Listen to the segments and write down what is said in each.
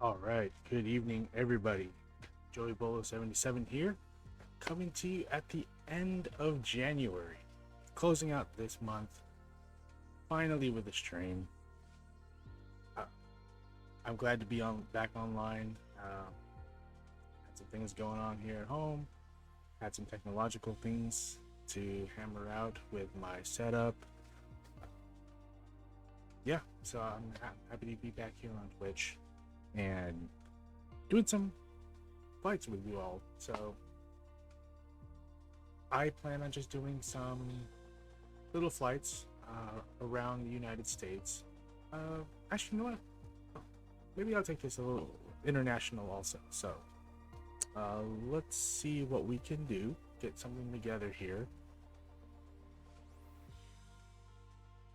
All right, good evening, everybody. Joey Bolo 77 here, coming to you at the end of January, closing out this month, finally with a stream. I- I'm glad to be back online. Had some things going on here at home, had some technological things to hammer out with my setup. Yeah, so I'm happy to be back here on Twitch and doing some fights with you all. So I plan on just doing some little flights around the United States. Actually, you know what? Maybe I'll take this a little international also. So let's see what we can do. Get something together here.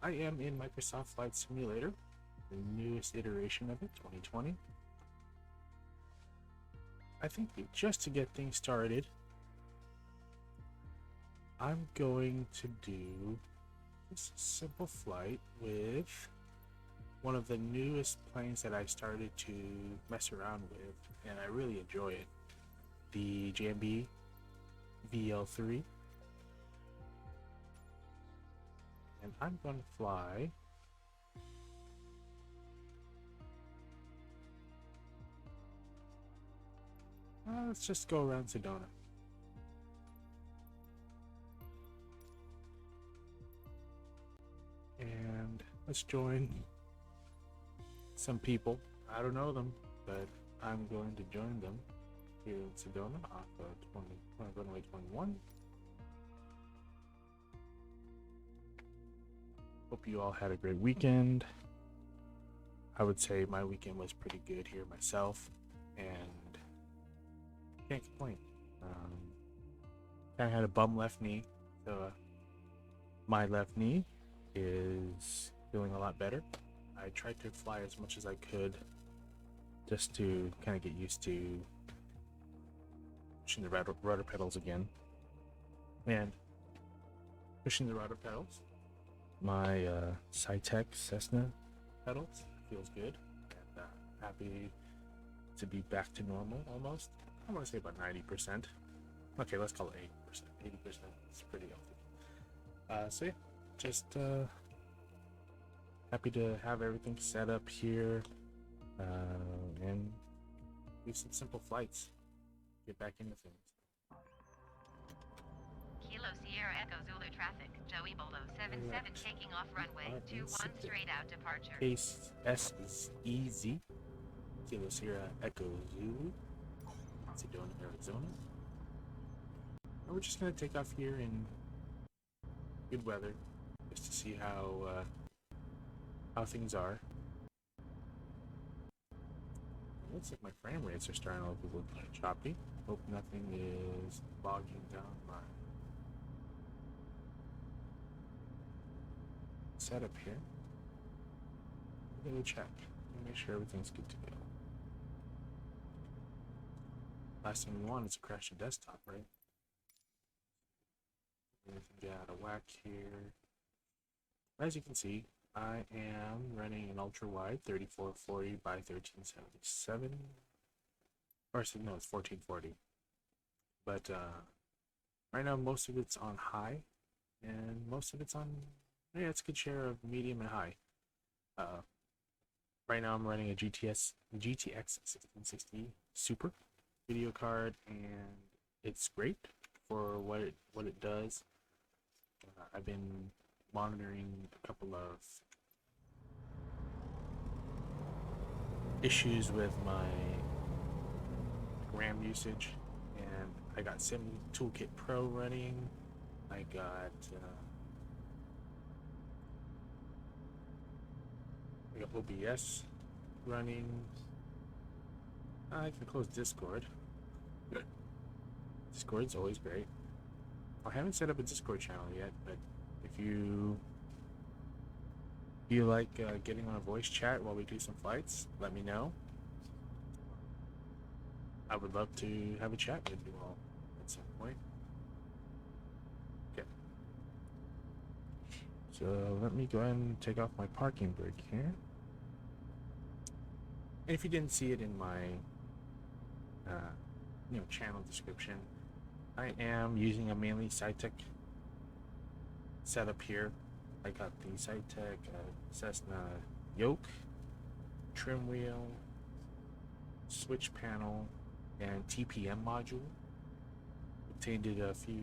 I am in Microsoft Flight Simulator, the newest iteration of it, 2020. I think just to get things started, I'm going to do just a simple flight with one of the newest planes that I started to mess around with, and I really enjoy it. The JMB VL3. And I'm going to fly let's just go around Sedona. And let's join some people. I don't know them, but I'm going to join them here in Sedona off of runway 21. Hope you all had a great weekend. I would say my weekend was pretty good here myself, and can't complain. Kind of had a bum left knee, so my left knee is feeling a lot better. I tried to fly as much as I could just to kind of get used to pushing the rudder pedals again. And pushing the rudder pedals, my Cytec Cessna pedals feels good, and happy to be back to normal almost. I want to say about 90%. Okay, let's call it 80%. 80% is pretty healthy. So yeah, just happy to have everything set up here and do some simple flights. Get back into things. Kilo Sierra Echo Zulu traffic. Joey Bolo 77 taking off runway 21 straight out departure. Case SEZ. Kilo Sierra Echo Zulu. Sedona, Arizona. And we're just gonna take off here in good weather, just to see how things are. It looks like my frame rates are starting to look a little choppy. Hope nothing is bogging down my setup here. I'm gonna check and make sure everything's good to go. Last thing we want is to crash the desktop, right? Anything get out of whack here. As you can see, I am running an ultra wide 3440 by 1377. Or no, it's 1440. But right now most of it's on high, and most of it's on, yeah, it's a good share of medium and high. Right now I'm running a GTX 1660 Super video card, and it's great for what it does. I've been monitoring a couple of issues with my RAM usage, and I got Sim Toolkit Pro running. I got OBS running. I can close Discord. Discord's always great. I haven't set up a Discord channel yet, but if you feel like getting on a voice chat while we do some flights, let me know. I would love to have a chat with you all at some point. Okay. So let me go ahead and take off my parking brake here. And if you didn't see it in my channel description, I am using a mainly SciTech setup here. I got the SciTech Cessna yoke, trim wheel, switch panel, and TPM module. Obtained it a few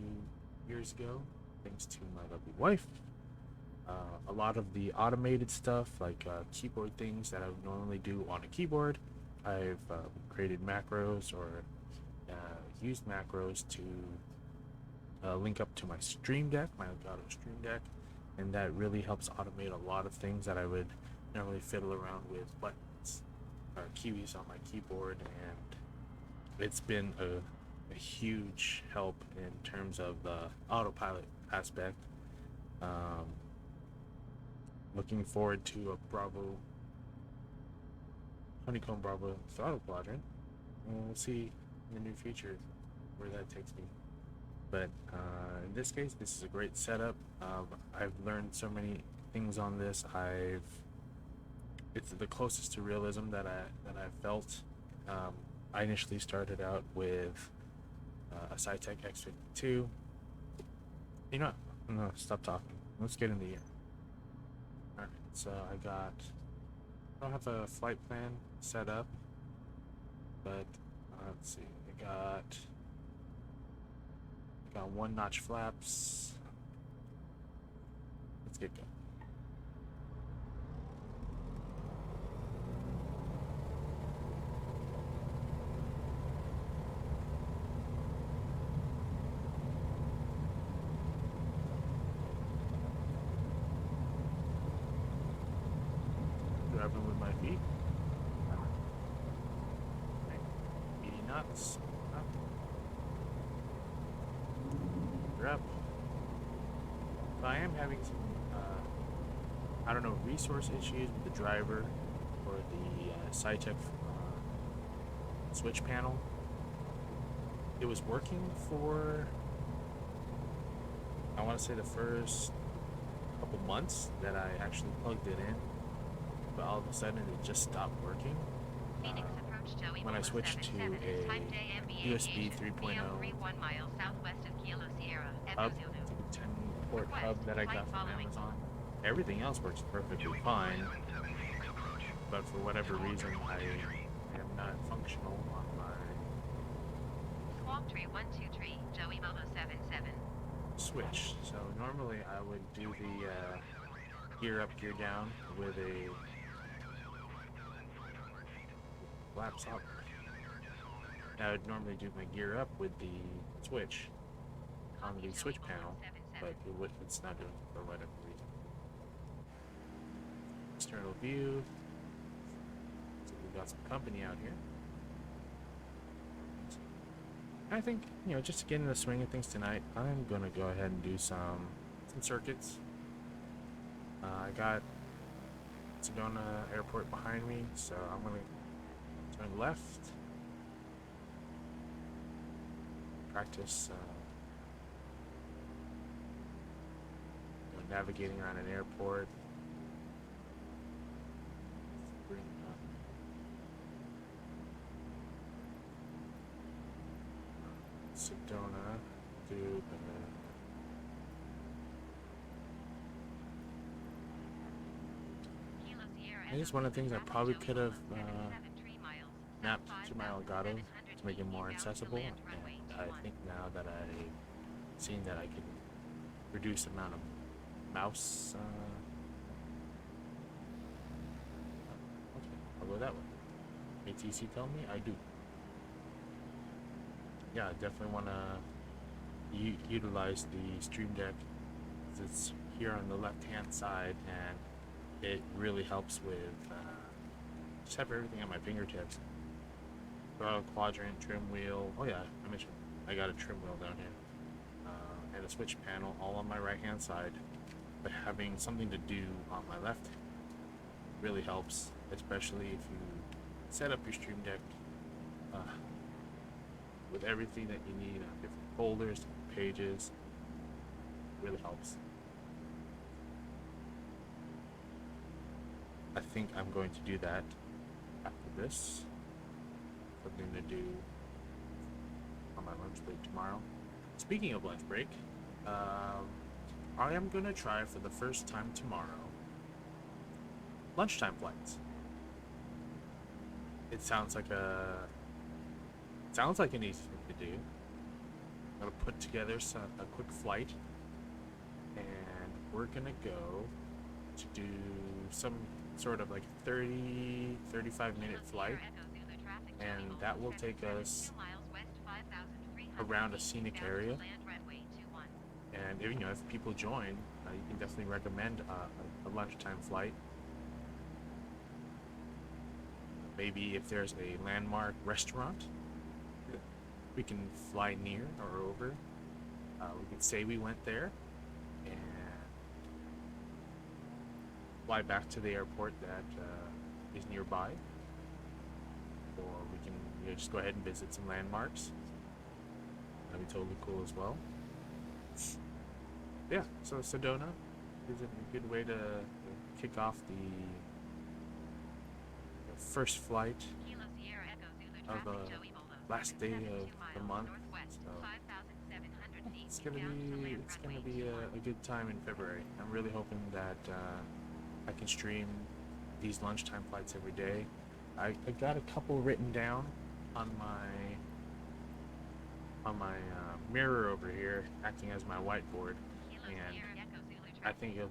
years ago thanks to my lovely wife. A lot of the automated stuff, like keyboard things that I would normally do on a keyboard, I've created macros or used macros to link up to my Stream Deck, my Elgato Stream Deck, and that really helps automate a lot of things that I would normally fiddle around with buttons or keys on my keyboard, and it's been a huge help in terms of the autopilot aspect. Looking forward to a Bravo, Honeycomb Bravo throttle quadrant, and we'll see in the near future where that takes me. But in this case, this is a great setup. I've learned so many things on this. It's the closest to realism that I've felt. I initially started out with a SciTech X52. You know what? I'm gonna stop talking. Let's get in the year. Alright, so I don't have a flight plan set up, but let's see. I got one notch flaps. Let's get going. Driving with my feet. 80 knots. Up. We're up. So I am having some, I don't know, resource issues with the driver or the SciTech switch panel. It was working for, I want to say, the first couple months that I actually plugged it in, but all of a sudden it just stopped working. When I switched to a USB 3.0 hub, 10-port hub that I got from Amazon, everything else works perfectly fine, but for whatever reason I am not functional on my switch. So normally I would do the gear up, gear down with a flaps up. I would normally do my gear up with the switch on the switch panel, but it's not doing it for whatever reason. External view. So we've got some company out here. I think, just to get in the swing of things tonight, I'm gonna go ahead and do some circuits. I got Sedona Airport behind me, so I'm gonna turn left. Practice navigating around an airport. Sedona, dude, I guess one of the things I probably could have mapped to my Elgato to make it more accessible, and I think now that I've seen that I can reduce the amount of mouse, okay, I'll go that way. ATC tell me I do. Yeah, I definitely want to utilize the Stream Deck. It's here on the left hand side, and it really helps with just have everything at my fingertips. Throttle quadrant, trim wheel. Oh yeah, I mentioned I got a trim wheel down here, and a switch panel all on my right hand side. But having something to do on my left really helps, especially if you set up your Stream Deck with everything that you need, different folders, different pages. It really helps. I think I'm going to do that after this. Something to do on my lunch break tomorrow. Speaking of lunch break, I am gonna try for the first time tomorrow lunchtime flights. It sounds like an easy thing to do. I'm gonna put together a quick flight, and we're gonna go to do some sort of like 35-minute flight, and that will take us around a scenic area. And if people join, you can definitely recommend a lunchtime flight. Maybe if there's a landmark restaurant we can fly near or over, we can say we went there and fly back to the airport that is nearby, or we can just go ahead and visit some landmarks. That'd be totally cool as well. Yeah, so Sedona is a good way to kick off the first flight of the last day of the month. So it's gonna be a good time in February. I'm really hoping that I can stream these lunchtime flights every day. I got a couple written down on my mirror over here, acting as my whiteboard, and I think it'll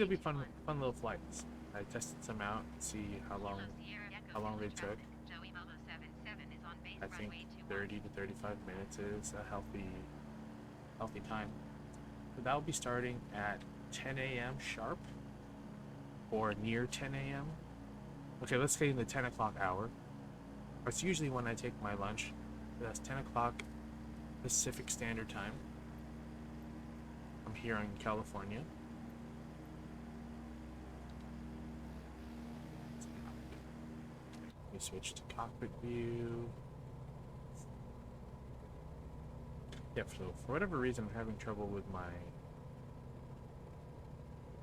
be fun little flights. I tested some out, see how long they took. I think 30 to 35 minutes is a healthy time. So that will be starting at 10 a.m. sharp, or near 10 a.m. Okay, let's say in the 10 o'clock hour. That's usually when I take my lunch. That's 10 o'clock Pacific Standard Time. I'm here in California. Let me switch to cockpit view. Yeah, so for whatever reason, I'm having trouble with my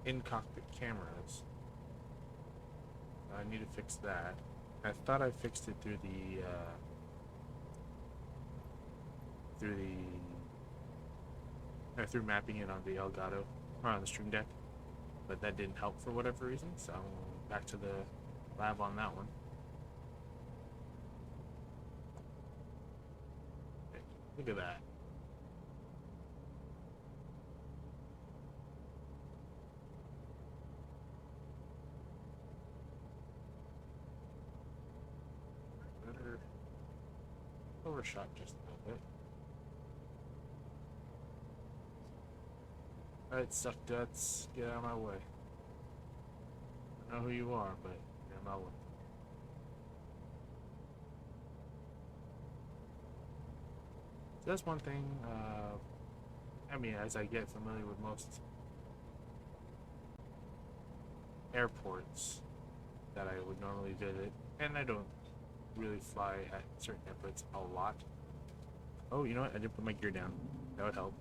in-cockpit cameras. I need to fix that. I thought I fixed it through through mapping it on the Elgato or on the Stream Deck, but that didn't help for whatever reason. So I'm back to the lab on that one. Okay, look at that. Better overshot just a little bit. Alright, suck guts, get out of my way. I know who you are, but get out of my way. So that's one thing, I mean, as I get familiar with most airports that I would normally visit, and I don't really fly at certain airports a lot. Oh, you know what? I didn't put my gear down. That would help.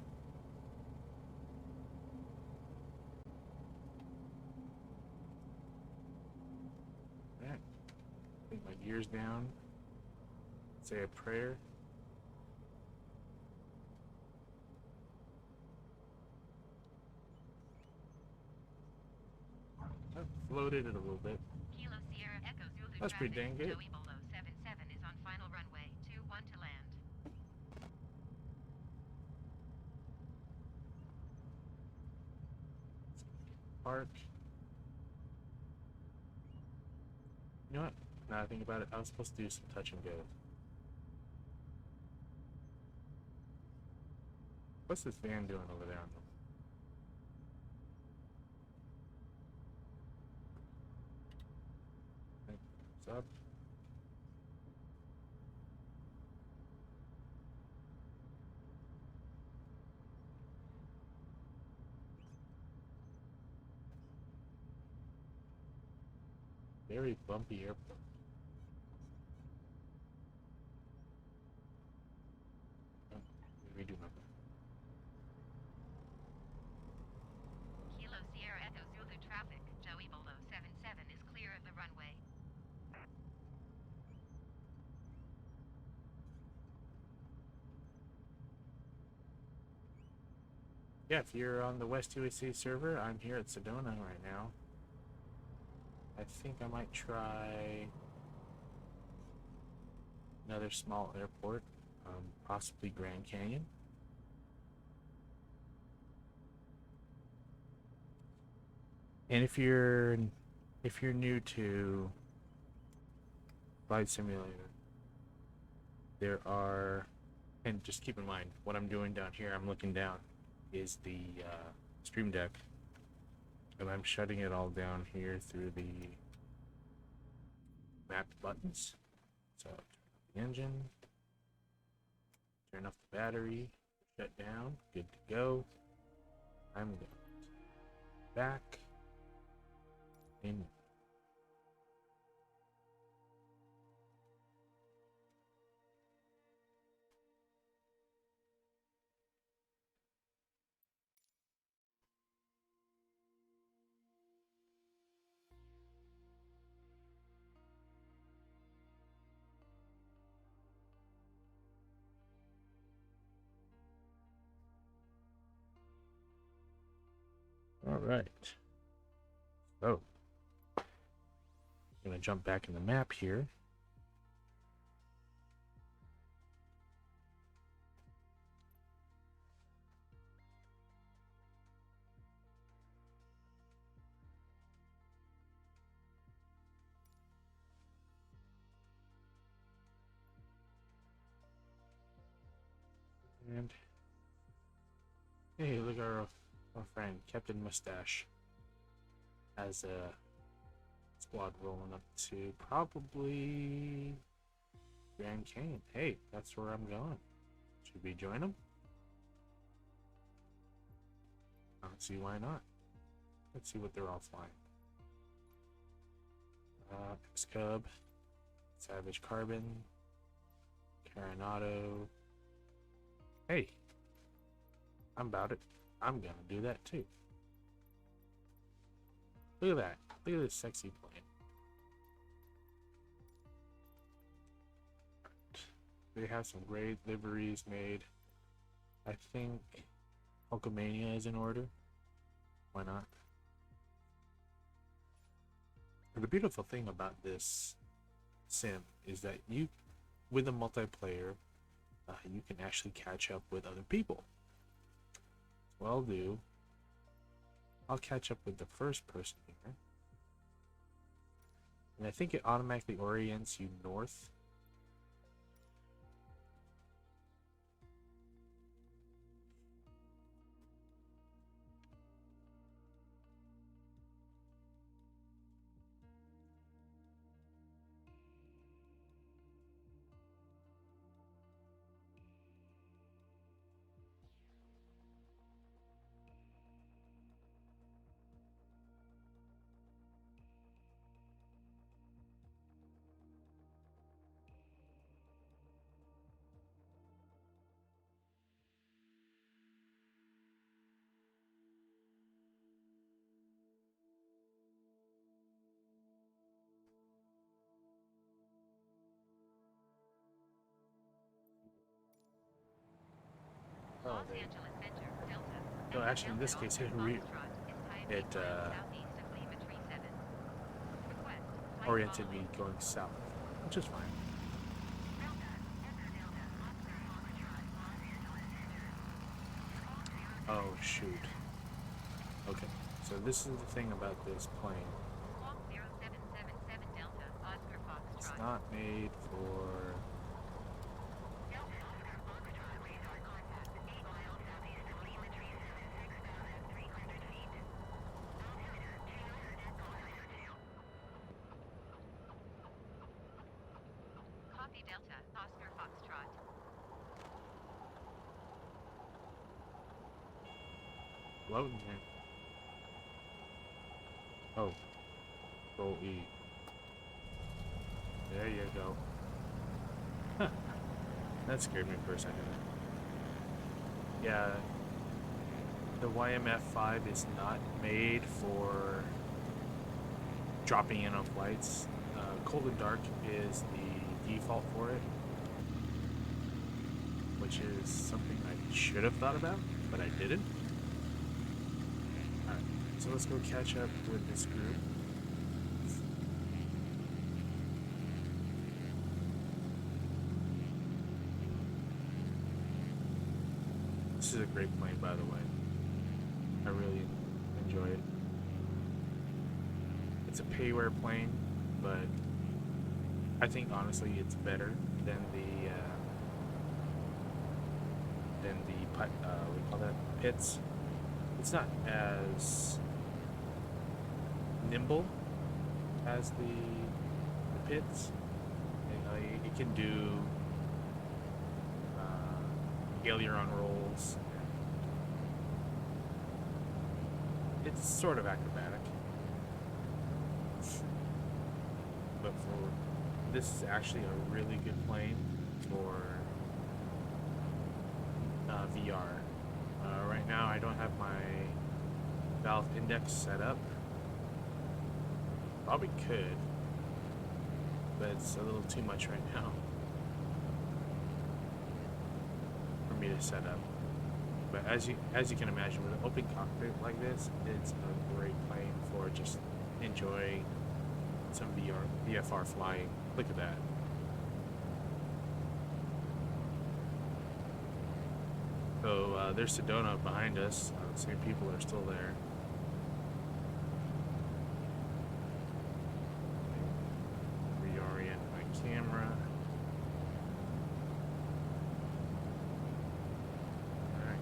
Alright. Put my gears down. Say a prayer. I floated it a little bit. That's pretty dang good. Joey Bolo 77 is on final runway 21 to land. Park. You know what? Now that I think about it, I was supposed to do some touch and go. What's this van doing over there on the... What's up? Very bumpy airport. Oh, redo my... Kilo Sierra Echo Zulu traffic. Joey Bolo 77 is clear of the runway. yeah, if you're on the West USA server, I'm here at Sedona right now. I think I might try another small airport, possibly Grand Canyon. And if you're new to Flight Simulator, there are, and just keep in mind what I'm doing down here. I'm looking down is the Stream Deck, and I'm shutting it all down here through the map buttons. So turn off the engine, turn off the battery, shut down, good to go. I'm going back in. All right. So, I'm going to jump back in the map here. And hey, look at our friend Captain Mustache has a squad rolling up to probably Grand Canyon. Hey, that's where I'm going. Should we join them? I don't see why not. Let's see what they're all flying. X-Cub, Savage Carbon, Carenado. Hey, I'm about it. I'm gonna do that too. Look at that. Look at this sexy plane. They have some great liveries made. I think Hulkamania is in order. Why not? And the beautiful thing about this sim is that you, with a multiplayer, you can actually catch up with other people. So what I'll do, I'll catch up with the first person here. And I think it automatically orients you north. Los Angeles Center, Delta. No, actually, in this case, it oriented me going south, which is fine. Oh, shoot. Okay, so this is the thing about this plane. It's not made for... Copy Delta, Oscar Foxtrot. Floating here. Oh. Roll E. There you go. That scared me for a second. Yeah. The YMF-5 is not made for dropping in on flights. Cold and Dark is the default for it, which is something I should have thought about, but I didn't. So let's go catch up with this group. This is a great plane, by the way. I really enjoy it. It's a payware plane, but I think honestly it's better than what do you call that, pits. It's not as nimble as the pits. You know, it can do aileron rolls. It's sort of acrobatic, but this is actually a really good plane for VR. Right now I don't have my valve index set up. Probably could, but it's a little too much right now for me to set up. But as you can imagine, with an open cockpit like this, it's a great plane for just enjoying some VFR flying. Look at that. So there's Sedona behind us. The same people are still there. Reorient my camera. Alright.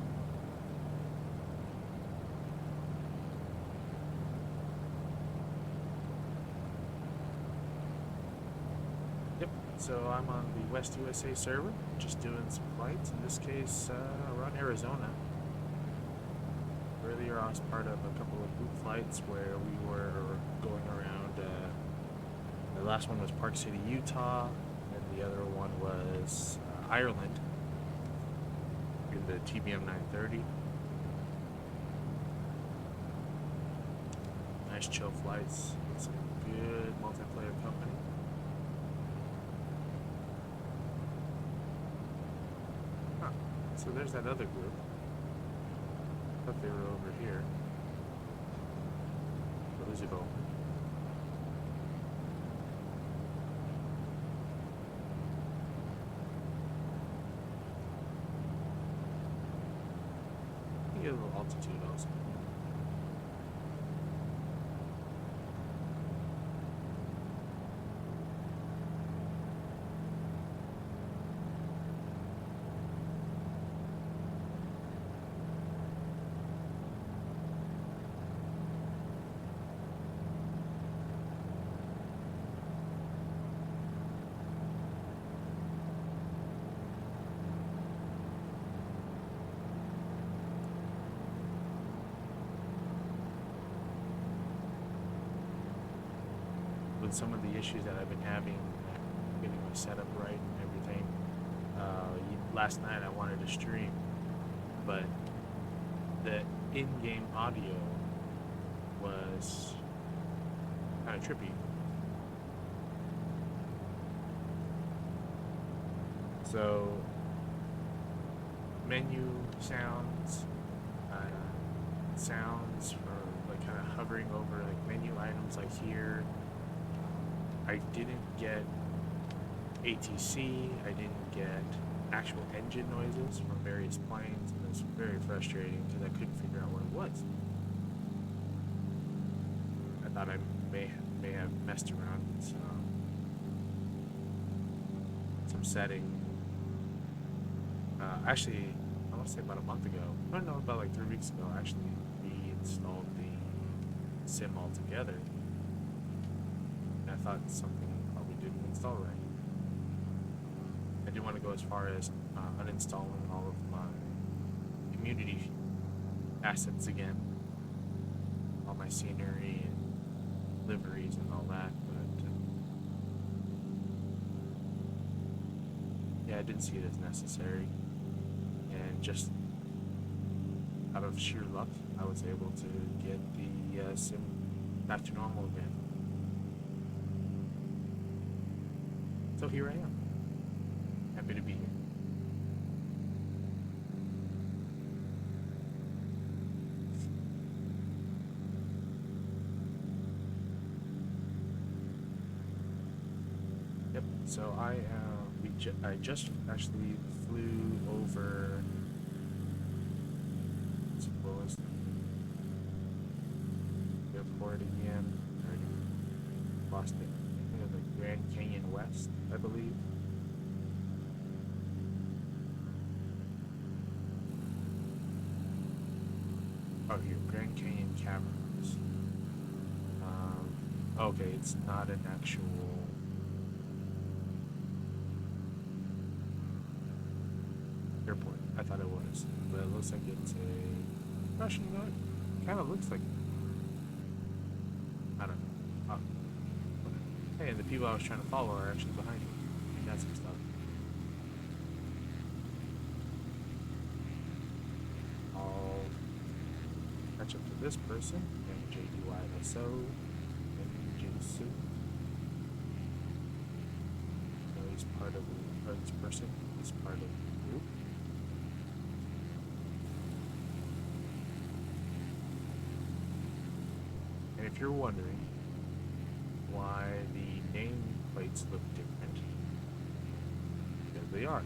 Yep, so I'm on the West USA server, just doing some flights. In this case, around Arizona. Earlier, I was part of a couple of group flights where we were going around. The last one was Park City, Utah, and the other one was Ireland in the TBM 930. Nice chill flights. It's a good multiplayer company. Huh. So there's that other group. I thought they were over here. Where is it going? I get a little altitude also. With some of the issues that I've been having, getting my setup right and everything. Last night I wanted to stream, but the in-game audio was kind of trippy. So menu sounds, sounds for like kind of hovering over like menu items like here. I didn't get ATC, I didn't get actual engine noises from various planes, and it was very frustrating because I couldn't figure out what it was. I thought I may have messed around with some setting. Actually, I want to say about a month ago, I don't know, about like 3 weeks ago, actually, we installed the sim altogether. I thought something probably didn't install right. I didn't want to go as far as uninstalling all of my community assets again, all my scenery and liveries and all that, but yeah, I didn't see it as necessary, and just out of sheer luck, I was able to get the sim back to normal again. So here I am. Happy to be here. So I just actually flew over. What was the airport again? I already lost it. I think it was like Grand Canyon West, I believe. Oh, here, Grand Canyon Caverns. Okay, it's not an actual airport. I thought it was, but it looks like it's a. Actually, you know what? Kind of looks like. I don't know. Hey, and the people I was trying to follow are actually behind me. I got some stuff. I'll catch up to this person. MJUISO. MJSU. So he's part of this person. He's part of the group. And if you're wondering why the nameplates look different, because they are.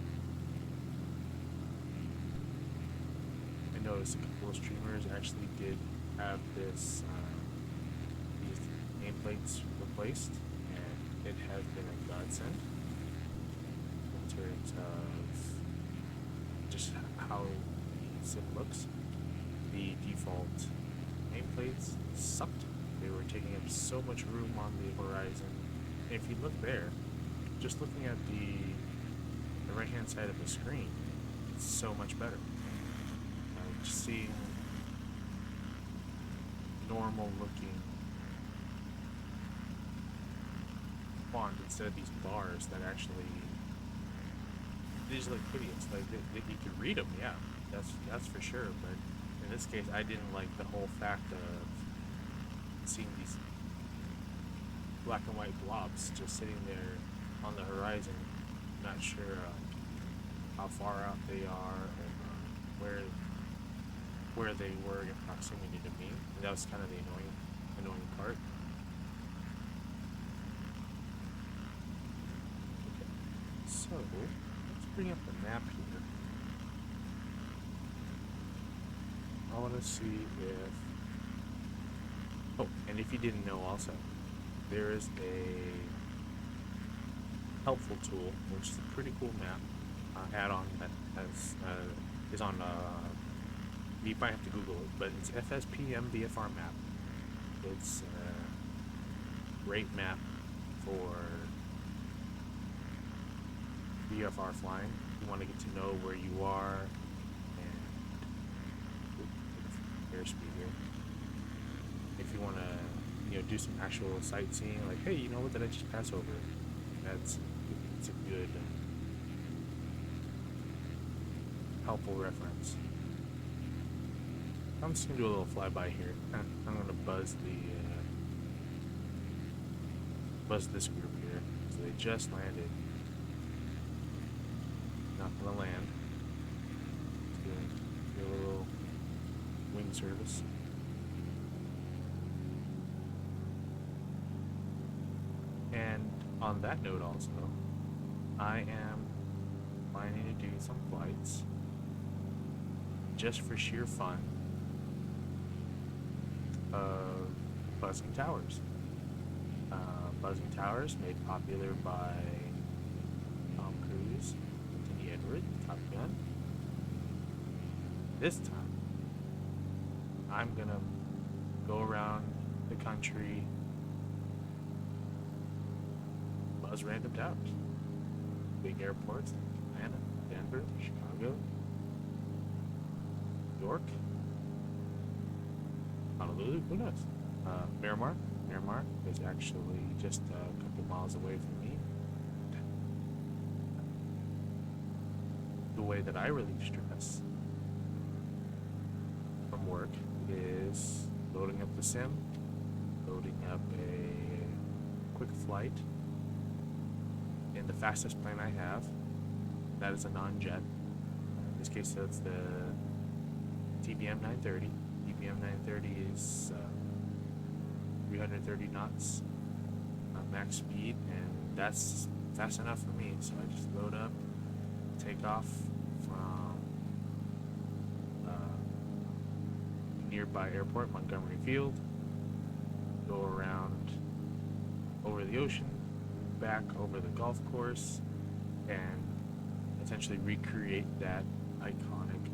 I noticed a couple of streamers actually did have these nameplates replaced, and it has been a godsend in terms of just how the sim looks. The default nameplates sucked. They were taking up so much room on the horizon. And if you look there, just looking at the right hand side of the screen, it's so much better. Just seeing normal looking font instead of these bars that actually these look hideous. Like you could read them, yeah, that's for sure. But in this case, I didn't like the whole fact of seeing these black and white blobs just sitting there on the horizon. Not sure how far out they are or where they were in proximity to me. And that was kind of the annoying part. Okay. So let's bring up the map here. I want to see if. Oh, and if you didn't know, also there is a helpful tool, which is a pretty cool map add-on that is on. You might have to Google it, but it's FSPM VFR map. It's a great map for VFR flying. You want to get to know where you are and airspeed here. If you want to, do some actual sightseeing, like, hey, you know what? Did I just pass over? It's a good, helpful reference. I'm just gonna do a little flyby here. I'm gonna buzz this group here. So they just landed. Not gonna land. Just do a little wing service. And on that note, also, I am planning to do some flights just for sheer fun of buzzing towers. Buzzing towers made popular by Tom Cruise, Anthony Edward, Top Gun. This time, I'm gonna go around the country, buzz random towers. Big airports, Atlanta, Denver, Chicago, New York, Honolulu, who knows? Miramar is actually just a couple miles away from me. The way that I relieve stress from work is loading up the sim, loading up a quick flight in the fastest plane I have. That is a non-jet. In this case, that's the TBM 930. TBM 930 is 330 knots max speed, and that's fast enough for me. So I just load up, take off from nearby airport, Montgomery Field, go around over the ocean, back over the golf course, and essentially recreate that iconic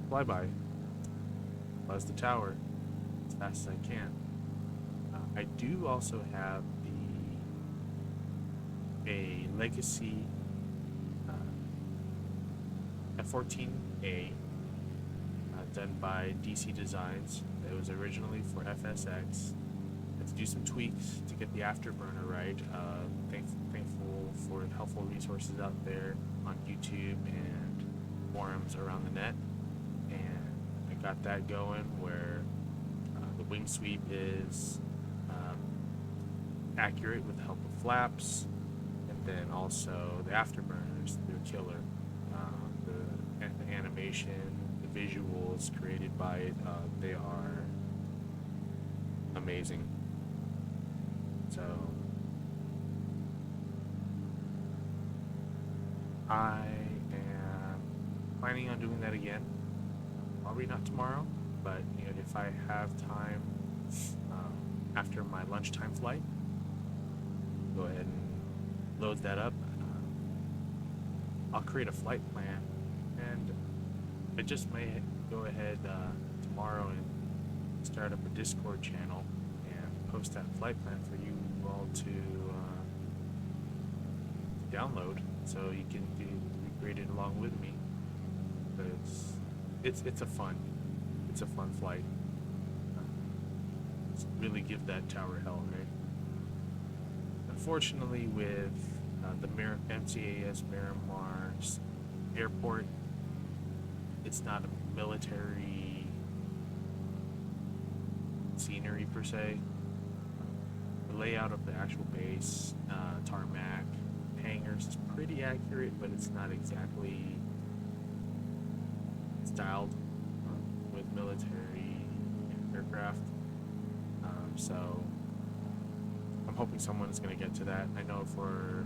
flyby, buzz the tower as fast as I can. I do also have a legacy F-14A done by DC Designs. It was originally for FSX. Had to do some tweaks to get the afterburner right. Thankful for helpful resources out there on YouTube and forums around the net, and I got that going where the wing sweep is accurate with the help of flaps, and then also the afterburners, they're killer. The animation, the visuals created by it, they are amazing. So I am planning on doing that again. Probably not tomorrow, but if I have time after my lunchtime flight, go ahead and load that up. I'll create a flight plan, and I just may go ahead tomorrow and start up a Discord channel and post that flight plan for you all to download, so you can recreate it along with me. But it's a fun flight. Really give that tower hell, right? Unfortunately, with the MCAS Miramar's airport, it's not a military scenery per se. The layout of the actual base, tarmac, hangars is pretty accurate, but it's not exactly styled with military aircraft. So I'm hoping someone is going to get to that. I know for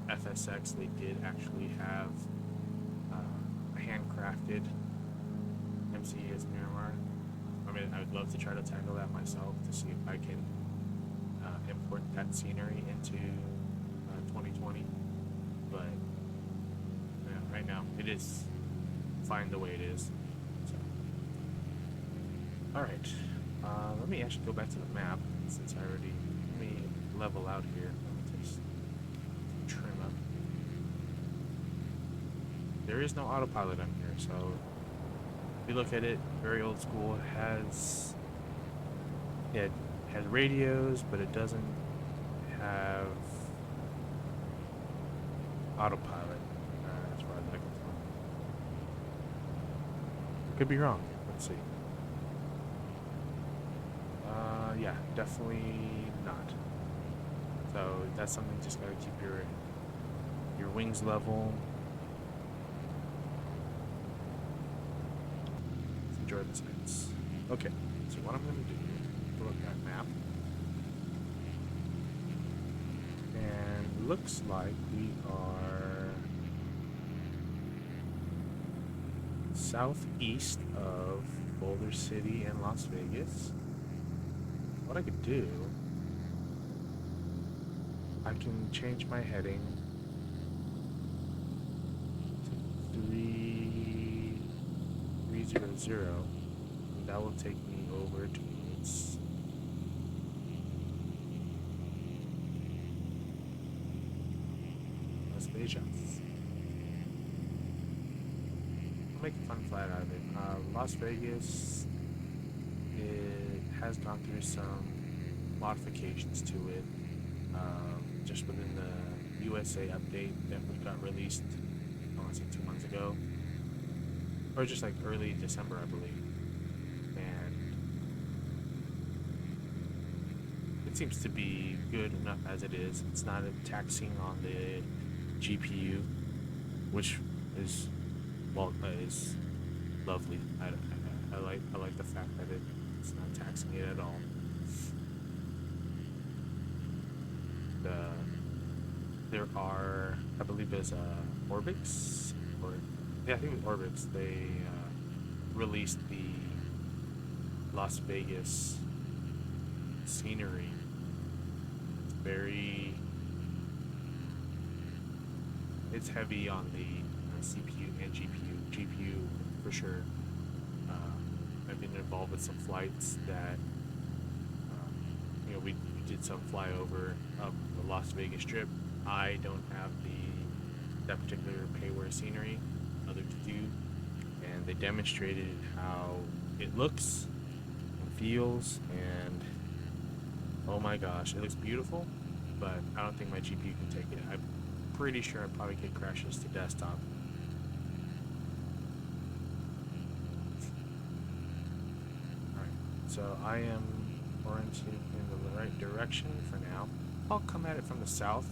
FSX they did actually have a handcrafted MCAS Miramar. I mean, I would love to try to tackle that myself to see if I can import that scenery into 2020. But right now it is fine the way it is. So, all right. Let me actually go back to the map since let me level out here. Let me just trim up. There is no autopilot on here, so if you look at it, very old school. It has radios, but it doesn't have autopilot as far as I can tell. Could be wrong. Let's see. Yeah, definitely not. So that's something, just gotta keep your wings level. Let's enjoy the sights. Okay, so what I'm gonna do, pull up that map, and looks like we are southeast of Boulder City and Las Vegas. What I could do, I can change my heading to 3300, and that will take me over towards Las Vegas. I'll make a fun flight out of it. Las Vegas, it has gone through some modifications to it, just within the USA update that we got released, I want to say 2 months ago, or just like early December, I believe. And it seems to be good enough as it is. It's not taxing on the GPU, which is is lovely. I like the fact that it's not taxing it at all. The there are, I believe there's Orbix, or yeah, I think it was Orbix. They released the Las Vegas scenery. It's very, it's heavy on the CPU and GPU. GPU for sure. I've been involved with some flights that, we did some flyover up the Las Vegas Strip. I don't have that particular payware scenery, others do, and they demonstrated how it looks and feels, and oh my gosh, it looks beautiful, but I don't think my GPU can take it. I'm pretty sure I probably could crash this to desktop. Alright, so I am oriented in the right direction for now. I'll come at it from the south.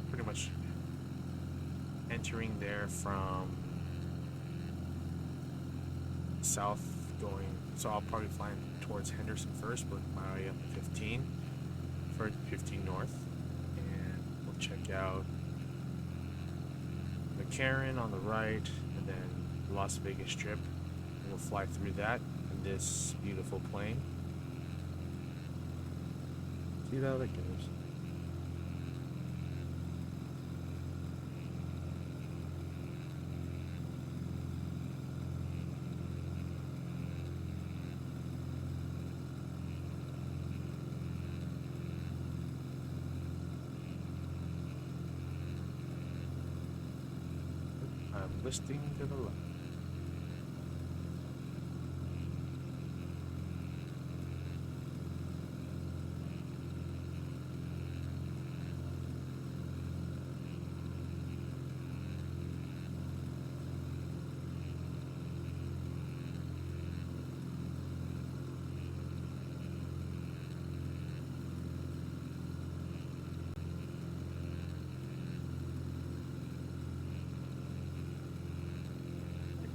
Pretty much entering there from south going, so I'll probably fly towards Henderson first, work my way up to 15 for 15 north, and we'll check out McCarran on the right, and then Las Vegas Strip, and we'll fly through that in this beautiful plane. See how that goes. I'm listing to the left.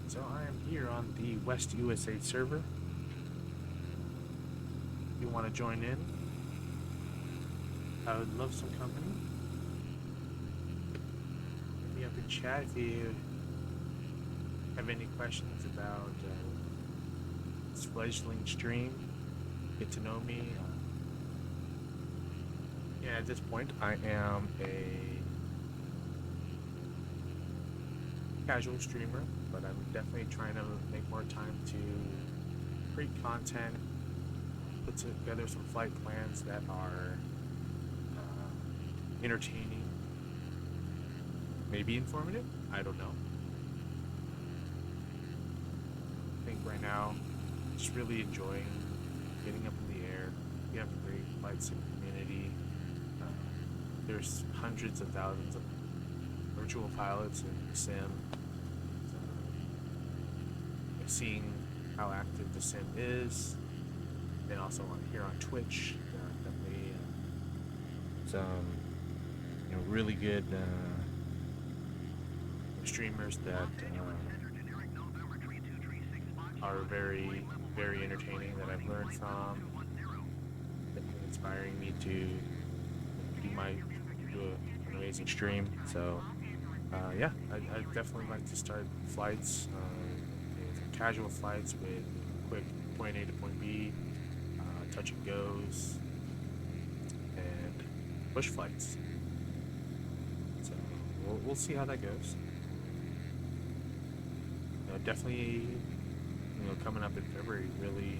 So I am here on the West USA server. If you want to join in, I would love some company. Hit me up in chat if you have any questions about this fledgling stream. Get to know me. Yeah, at this point, I am a casual streamer, but I'm definitely trying to make more time to create content, put together some flight plans that are entertaining, maybe informative. I don't know. I think right now, just really enjoying getting up in the air. We have a great flight sim community. There's hundreds of thousands of virtual pilots in the sim. Seeing how active the sim is, then also here on Twitch, definitely some really good streamers that are very, very entertaining that I've learned from, inspiring me to do an amazing stream. So yeah, I definitely like to start flights. Casual flights with quick point A to point B, touch and goes, and push flights. So we'll see how that goes. Definitely, coming up in February, really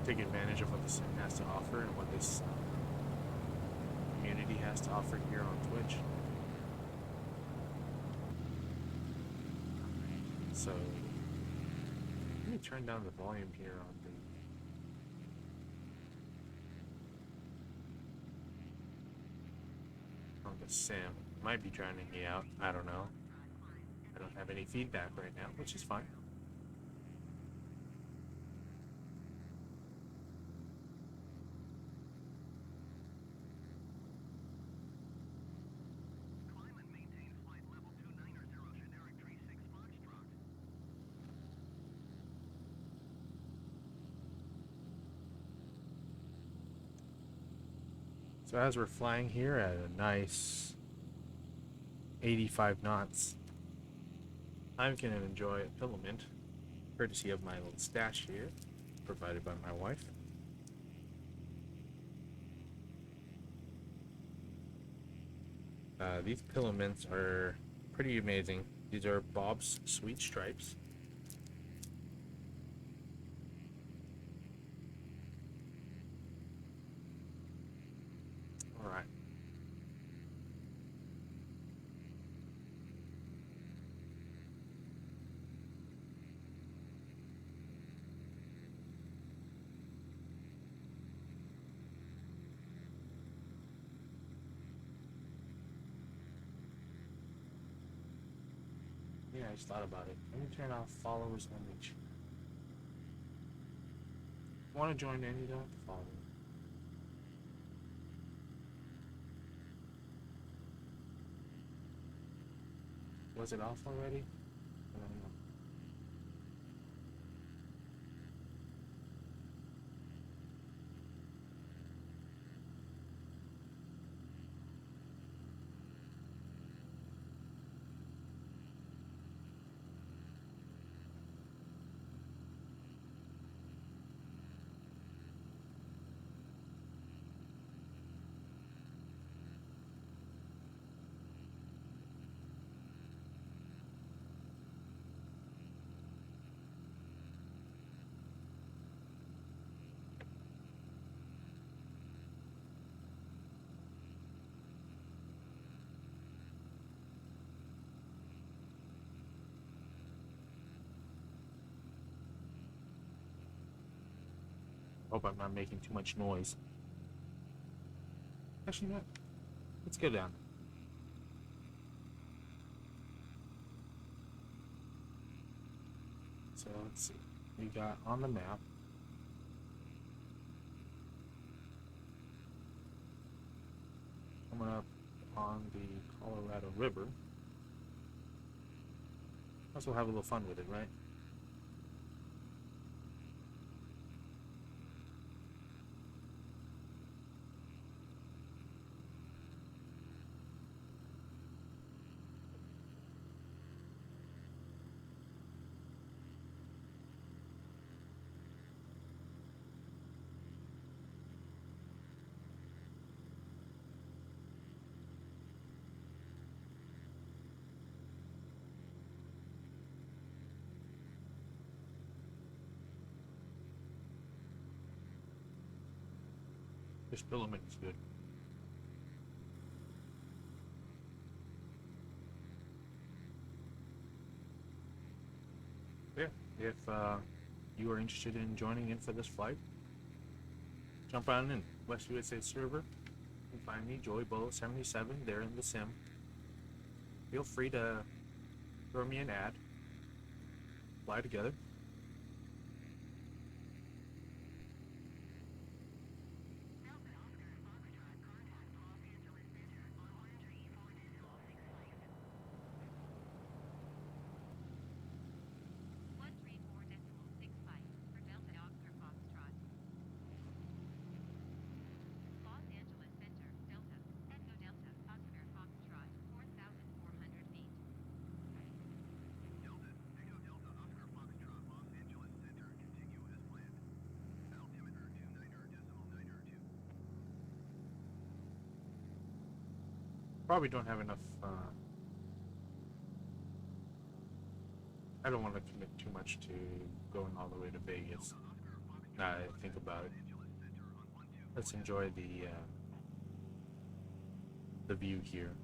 take advantage of what the sim has to offer and what this community has to offer here on Twitch. So let me turn down the volume here on the sim. Might be drowning me out. I don't know. I don't have any feedback right now, which is fine. So as we're flying here at a nice 85 knots, I'm going to enjoy a filament, courtesy of my little stash here, provided by my wife. These filaments are pretty amazing. These are Bob's Sweet Stripes. Alright. Yeah, I just thought about it. Let me turn off followers image. Want to join any? You don't have to follow me. Was it off already? I don't know. Hope I'm not making too much noise. Actually, no. Let's go down. So let's see. We got on the map. Coming up on the Colorado River. Also have a little fun with it, right? This filament is good. Yeah, if you are interested in joining in for this flight, jump on in. West USA server. You can find me, JoeyBolo77, there in the sim. Feel free to throw me an ad. Fly together. Probably don't have enough. I don't want to commit too much to going all the way to Vegas. Now I think about it. Let's enjoy the view here.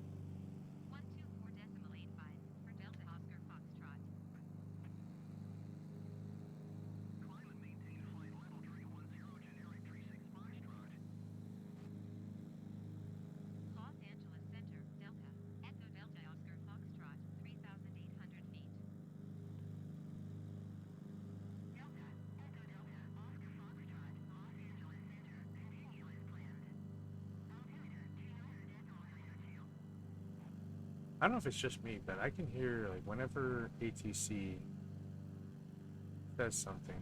I don't know if it's just me, but I can hear, like, whenever ATC says something,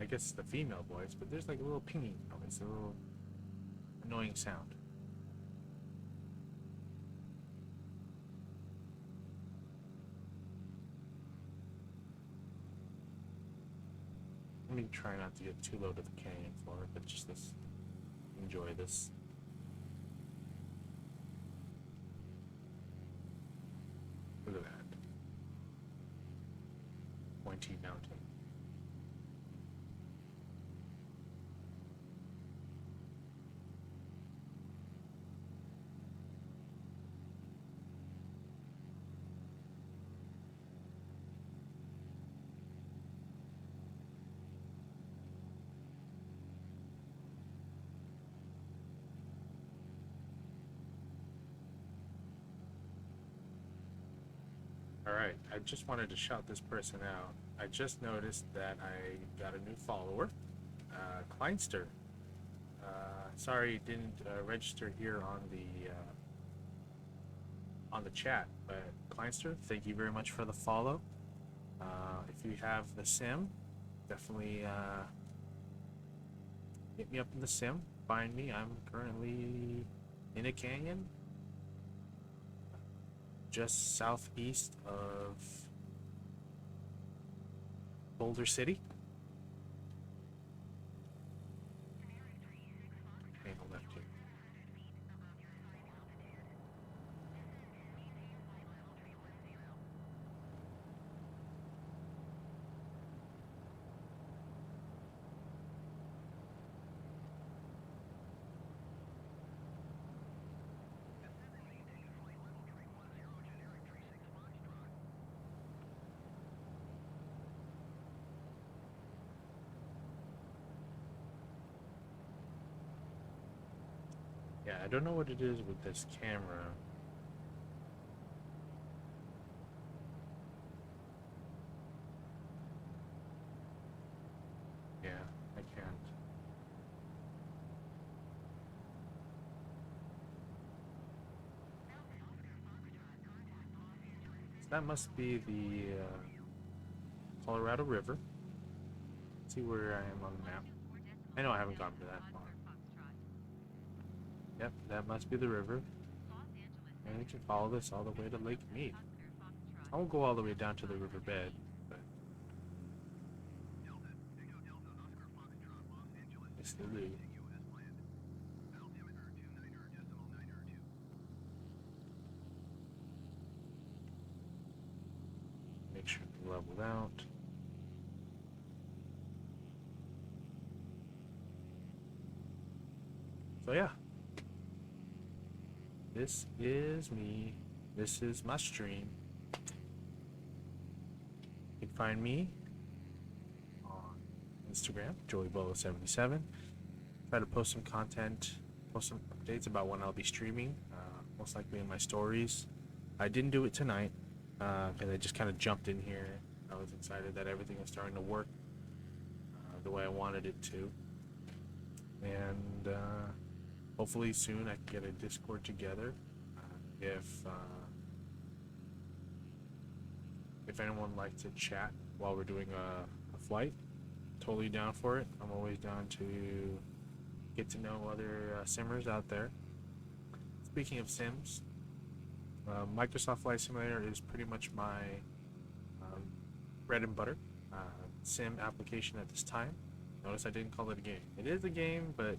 I guess it's the female voice, but there's like a little pinging noise, a little annoying sound. Let me try not to get too low to the canyon floor, but just this, enjoy this. Look at that. Pointy mountain. Alright, I just wanted to shout this person out. I just noticed that I got a new follower, Kleinster. Sorry it didn't register here on the chat, but Kleinster, thank you very much for the follow. If you have the sim, definitely hit me up in the sim. Find me. I'm currently in a canyon just southeast of Boulder City. Angle left here. Yeah, I don't know what it is with this camera. Yeah, I can't. So that must be the Colorado River. Let's see where I am on the map. I know I haven't gone to that far. Yep, that must be the river. And we can follow this all the way to Lake Mead. I won't go all the way down to the riverbed, but I still do. Make sure to level out. So yeah, this is me. This is my stream. You can find me on Instagram, JoeyBolo77. Try to post some content, post some updates about when I'll be streaming, most likely in my stories. I didn't do it tonight because I just kind of jumped in here. I was excited that everything was starting to work the way I wanted it to. And hopefully soon I can get a Discord together. If anyone would like to chat while we're doing a flight, totally down for it. I'm always down to get to know other simmers out there. Speaking of sims, Microsoft Flight Simulator is pretty much my bread and butter sim application at this time. Notice I didn't call it a game. It is a game, but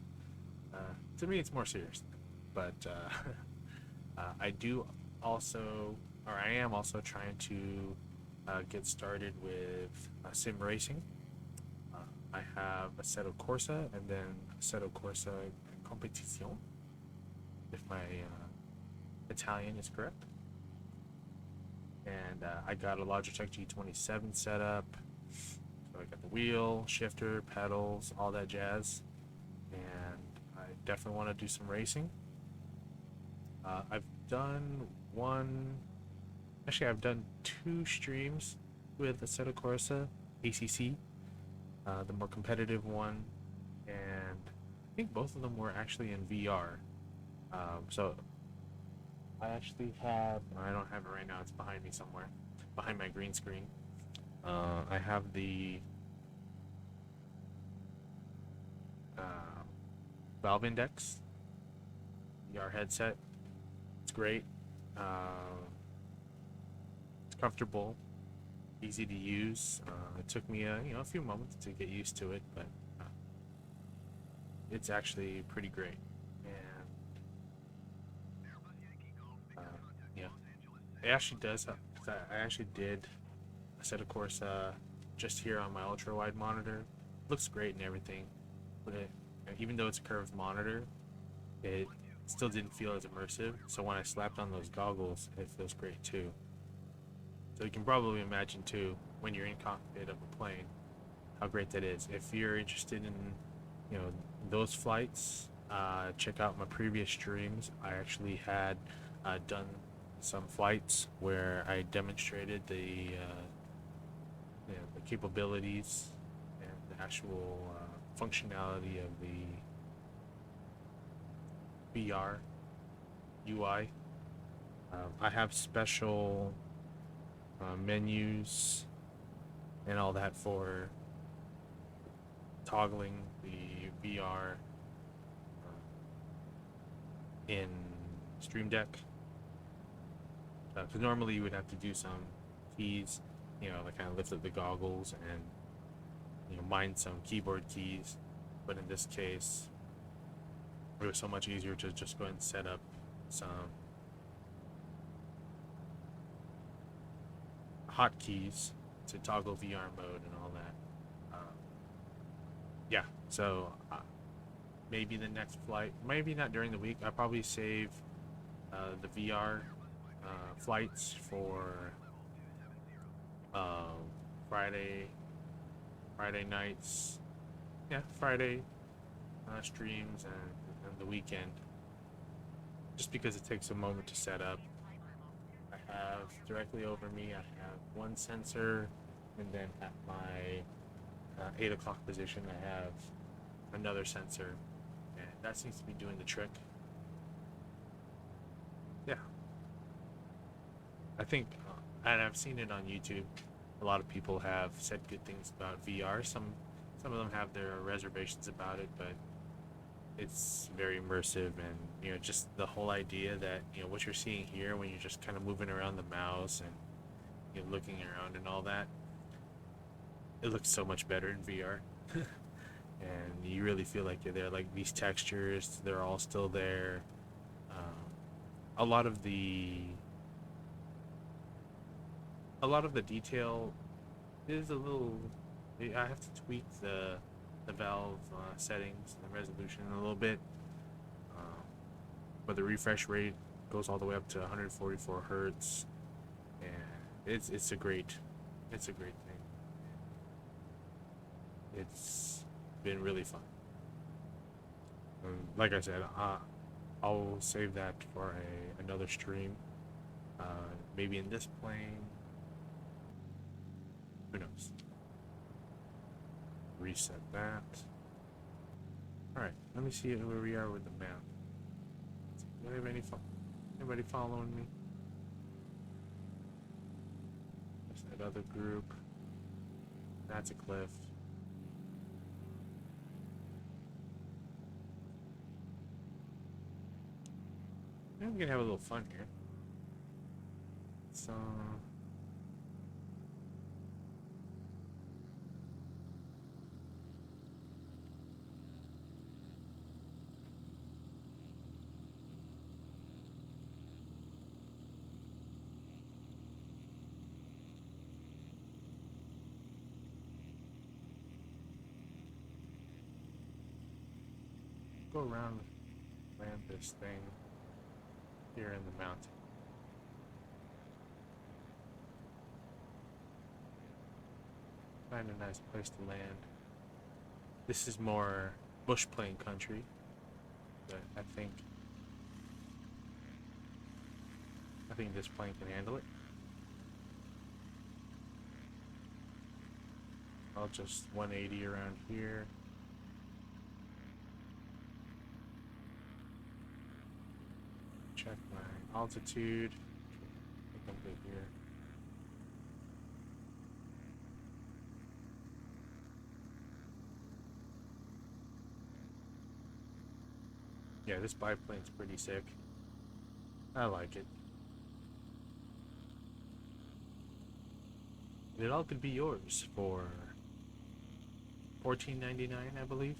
to me it's more serious. But I am also trying to get started with sim racing. I have Assetto Corsa and then Assetto Corsa Competition, if my Italian is correct. And I got a Logitech G27 set up. So I got the wheel, shifter, pedals, all that jazz. And I definitely want to do some racing. I've done I've done 2 streams with Assetto Corsa ACC, the more competitive one, and I think both of them were actually in VR. So I actually have, I don't have it right now, it's behind me somewhere, behind my green screen. I have the Valve Index VR headset. It's great. It's comfortable. easy to use. It took me a few moments to get used to it, but it's actually pretty great. And uh, yeah, it actually does. I actually did a set of course just here on my ultra wide monitor. Looks great and everything, but even though it's a curved monitor, it still didn't feel as immersive. So when I slapped on those goggles, it feels great too. So you can probably imagine too when you're in cockpit of a plane how great that is. If you're interested in those flights, check out my previous streams. I actually had done some flights where I demonstrated the capabilities and the actual functionality of the VR UI. I have special menus and all that for toggling the VR in Stream Deck. Because normally you would have to do some keys, like kind of lift up the goggles and mind some keyboard keys. But in this case, it was so much easier to just go ahead and set up some hotkeys to toggle VR mode and all that. Yeah, so maybe the next flight, maybe not during the week. I'll probably save the VR flights for uh, Friday, Friday nights. Yeah, Friday streams and the weekend. Just because it takes a moment to set up. I have directly over me, I have one sensor, and then at my 8 o'clock position, I have another sensor, and that seems to be doing the trick. Yeah, I think, and I've seen it on YouTube. A lot of people have said good things about VR. Some of them have their reservations about it, but it's very immersive, and just the whole idea that what you're seeing here when you're just kind of moving around the mouse and looking around and all that, it looks so much better in VR. And you really feel like you're there. Like these textures, they're all still there. A lot of the detail is a little. I have to tweak the valve settings and the resolution a little bit, but the refresh rate goes all the way up to 144 hertz, and it's a great thing. It's been really fun. Like I said, I'll save that for another stream. Maybe in this plane. Who knows? Reset that. Alright, let me see where we are with the map. Do I have anybody following me? There's that other group. That's a cliff. Maybe we can have a little fun here. So go around, land this thing here in the mountain. Find a nice place to land. This is more bush plane country, but I think this plane can handle it. I'll just 180 around here. Check my altitude. I think I'm good here. Yeah, this biplane's pretty sick. I like it. it all could be yours for $14.99, I believe.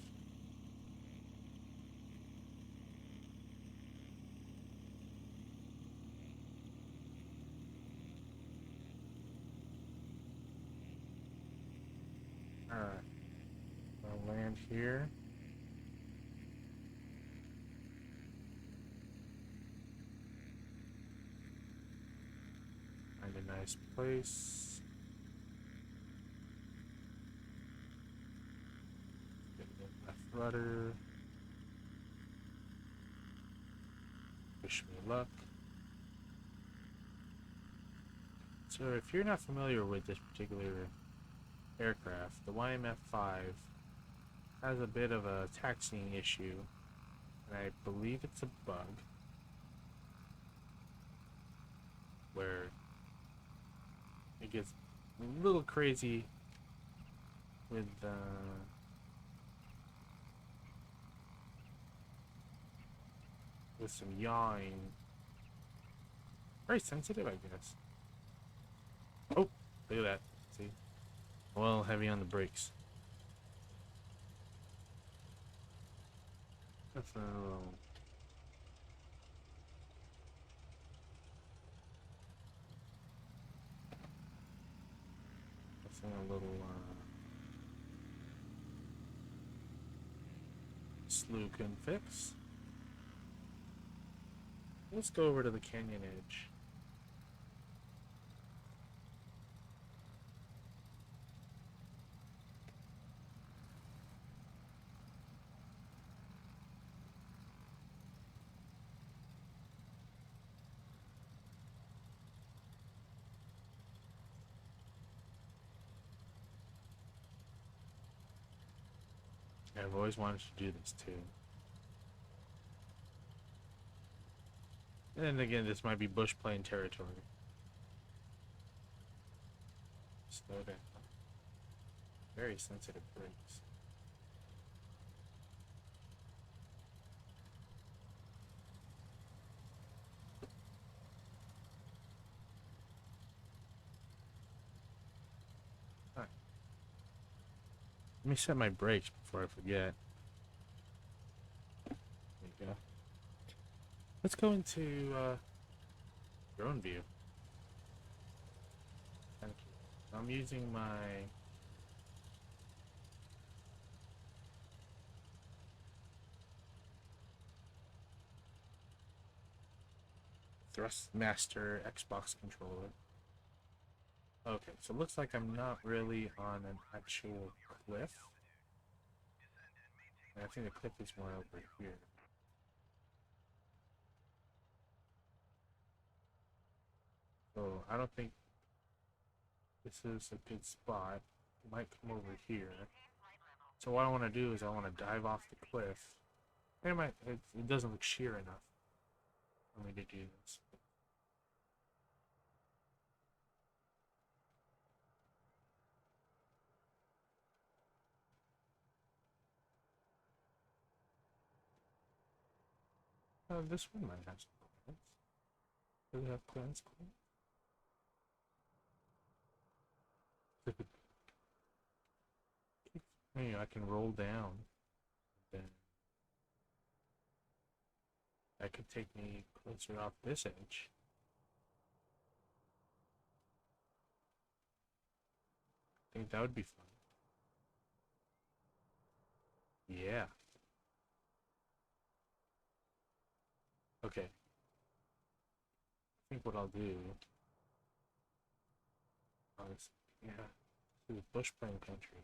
Alright, I'll land here. Find a nice place. Get the left rudder. Wish me luck. So if you're not familiar with this particular aircraft, the YMF-5 has a bit of a taxiing issue, and I believe it's a bug where it gets a little crazy with some yawing. Very sensitive, I guess. Oh, look at that. See? A little heavy on the brakes. That's a little... That's a little, Slew can fix. Let's go over to the canyon edge. I've always wanted to do this too. And again, this might be bush plane territory. Slow down. Very sensitive brakes. Alright. Let me set my brakes before I forget. There you go. Let's go into drone view. Thank you. I'm using my Thrustmaster Xbox controller. Okay, so it looks like I'm not really on an actual cliff. And I think the cliff is more over here. So I don't think this is a good spot. It might come over here. So what I want to do is I want to dive off the cliff. It doesn't look sheer enough for me to do this. This one might have some clearance. Does it have clearance? Maybe I can roll down. Then that could take me closer off this edge. I think that would be fun. Yeah. Okay. I think what I'll do is, yeah, this is bush plane country.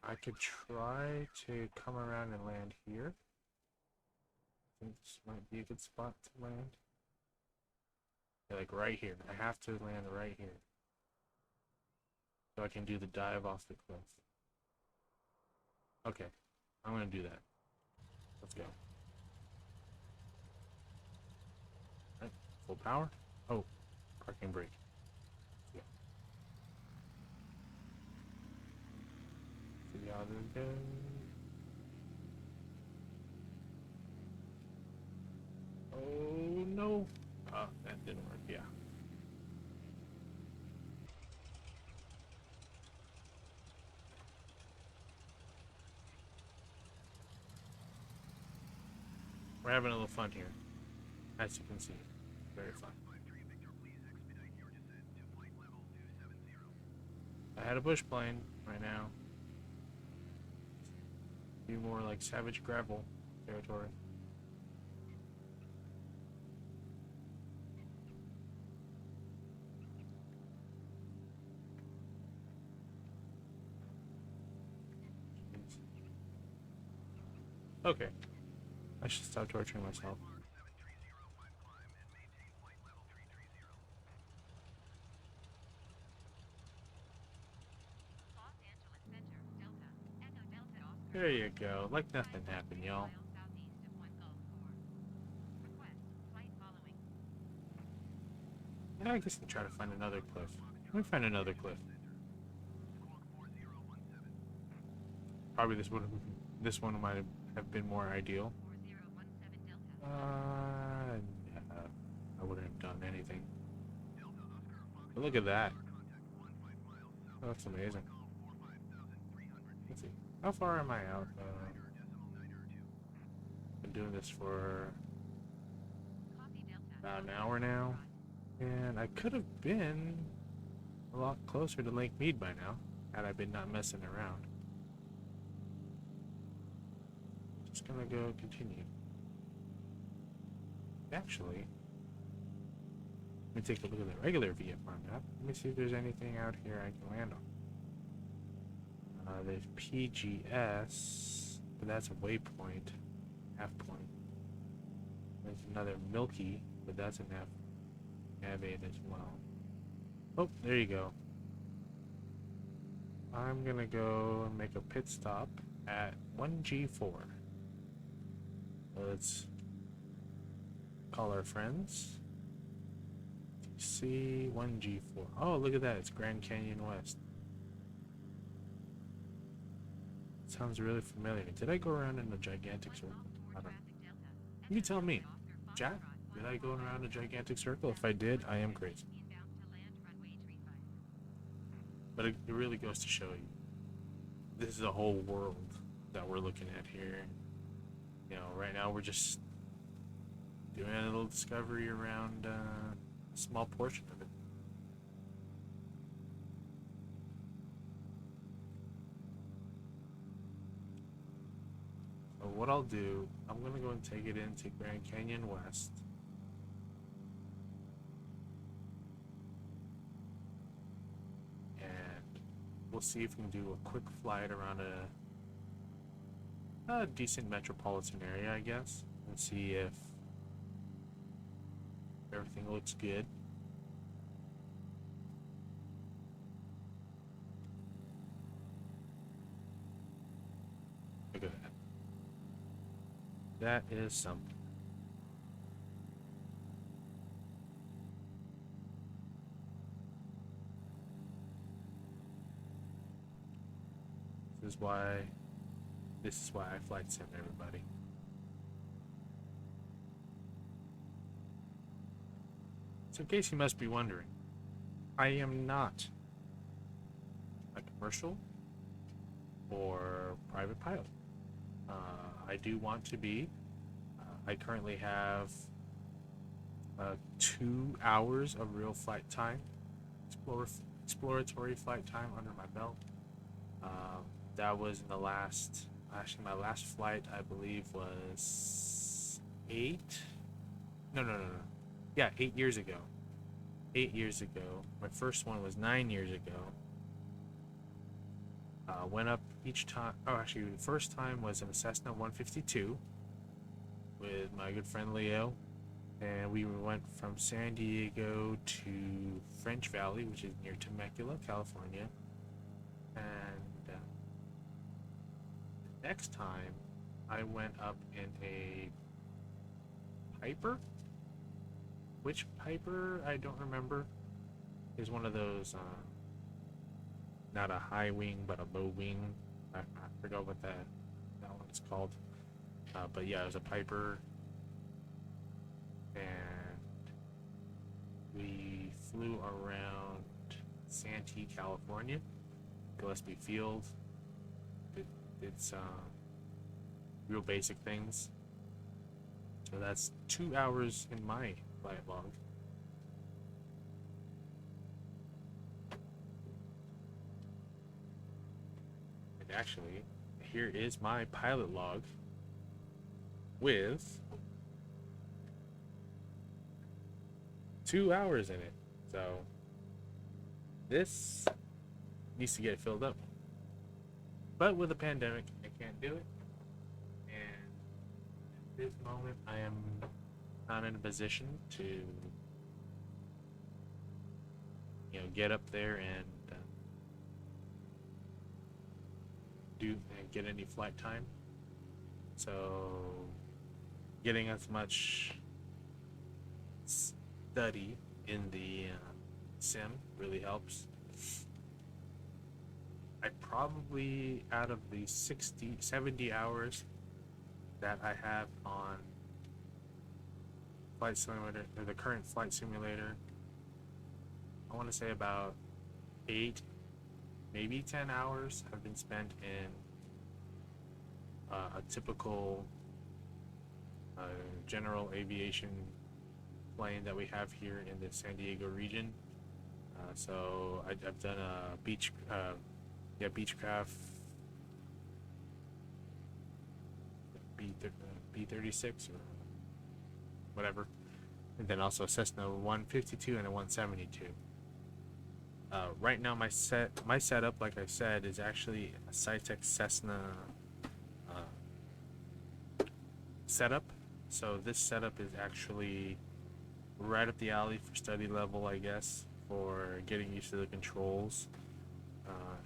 I could try to come around and land here. I think this might be a good spot to land. Yeah, like right here. I have to land right here. So I can do the dive off the cliff. Okay, I'm gonna do that. Let's go. Right, full power. Oh, parking brake. Let's go. See how this goes. Oh no! Oh, that Didn't work, yeah. We're having a little fun here, as you can see. Very fun. I had a bush plane right now. Be more like savage gravel territory. Okay. I should stop torturing myself. Los Angeles Center, Delta, Echo Delta Oscar. There you go. Like nothing happened, y'all. Miles southeast of Point Gulf Core. Request flight following. Yeah, I guess I'll try to find another cliff. Let me find another cliff. Probably this one might have been more ideal. 4017 Delta. Yeah, I wouldn't have done anything. But look at that. Oh, that's amazing. Let's see. How far am I out? Been doing this for Copy Delta. about an hour now. And I could have been a lot closer to Lake Mead by now, had I been not messing around. Just gonna go continue. Actually, let me take a look at the regular VFR map. Let me see if there's anything out here I can land on. There's PGS, but that's a waypoint, half point. There's another Milky, but that's a nav 8 as well. Oh, there you go. I'm gonna go and make a pit stop at 1G4. Let's call our friends. C1G4. Oh, look at that. It's Grand Canyon West. Sounds really familiar. Did I go around in a gigantic circle? I don't know. You tell me. Jack, did I go around a gigantic circle? If I did, I am crazy. But it really goes to show you, this is a whole world that we're looking at here. You know, right now we're just doing a little discovery around a small portion of it. So what I'll do, I'm going to go and take it into Grand Canyon West. And we'll see if we can do a quick flight around a decent metropolitan area, I guess, and see if everything looks good. Look at that. That is something. This is why I flight sim, everybody. So in case you must be wondering, I am not a commercial or private pilot. I do want to be. I currently have 2 hours of real flight time, exploratory flight time under my belt. That was in the last, actually my last flight I believe was 8? No. Yeah, 8 years ago. 8 years ago. My first one was 9 years ago. Went up each time. Oh, actually, the first time was in a Cessna 152 with my good friend Leo, and we went from San Diego to French Valley, which is near Temecula, California. And the next time, I went up in a Piper. Which Piper? I don't remember. It was one of those. Not a high wing, but a low wing. I forgot what that one is called. But yeah, it was a Piper. And flew around Santee, California, Gillespie Field. Did some real basic things. So that's 2 hours in my flight log. And actually, here is my pilot log with 2 hours in it. So this needs to get filled up. But with a pandemic, I can't do it. And at this moment, I am not in a position to, get up there and get any flight time. So getting as much study in the sim really helps. I probably, out of the 70 hours that I have on flight simulator, or the current flight simulator, I want to say about 8, maybe 10 hours have been spent in a typical general aviation plane that we have here in the San Diego region. So I've done a Beechcraft B-36 or whatever, and then also a Cessna 152 and a 172. Right now, my setup, like I said, is actually a Cytec Cessna setup. So this setup is actually right up the alley for study level, I guess, for getting used to the controls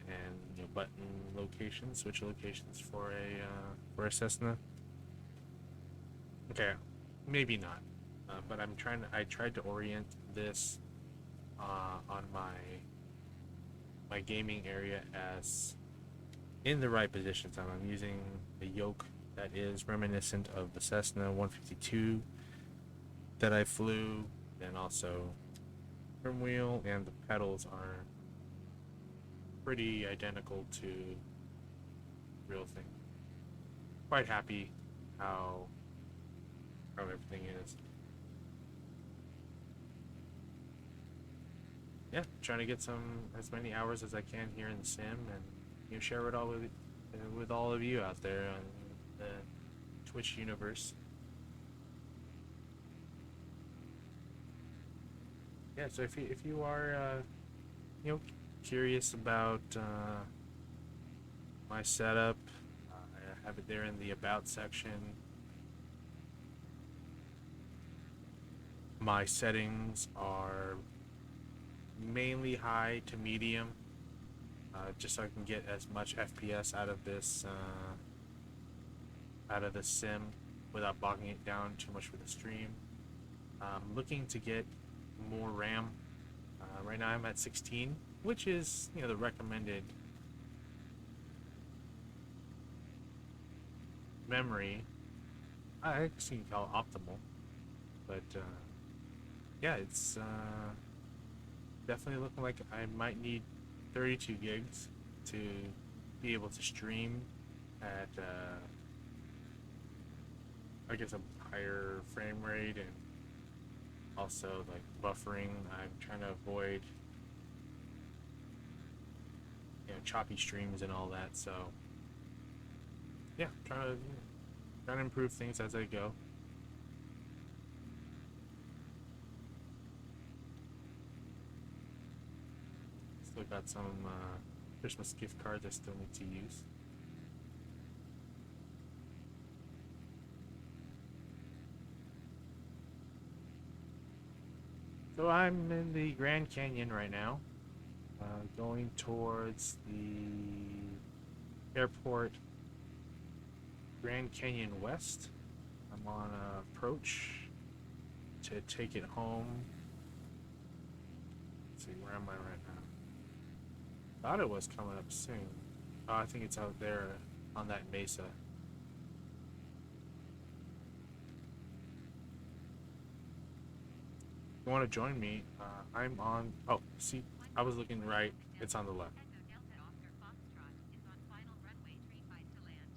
and button locations, switch locations for a Cessna. Okay, maybe not, but I tried to orient this on my gaming area as in the right position. So I'm using a yoke that is reminiscent of the Cessna 152 that I flew, and also trim wheel and the pedals are pretty identical to real thing. Quite happy how everything is. Yeah, trying to get as many hours as I can here in the sim, and share it all with all of you out there on the Twitch universe. Yeah, so if you are curious about my setup, I have it there in the about section. My settings are mainly high to medium, just so I can get as much FPS out of this sim without bogging it down too much for the stream. I'm looking to get more RAM. Right now I'm at 16, which is the recommended memory. I guess you can call it optimal, but yeah, it's definitely looking like I might need 32 gigs to be able to stream at I guess a higher frame rate, and also like buffering. I'm trying to avoid choppy streams and all that, so yeah, trying to improve things as I go. Still got some Christmas gift cards I still need to use. So I'm in the Grand Canyon right now, going towards the airport Grand Canyon West. I'm on an approach to take it home. Let's see, where am I right now? Thought it was coming up soon. Oh, I think it's out there on that mesa. you want to join me, I'm on. Oh, see, I was looking right. It's on the left. Echo Delta Oscar Foxtrot is on final runway 35 to land.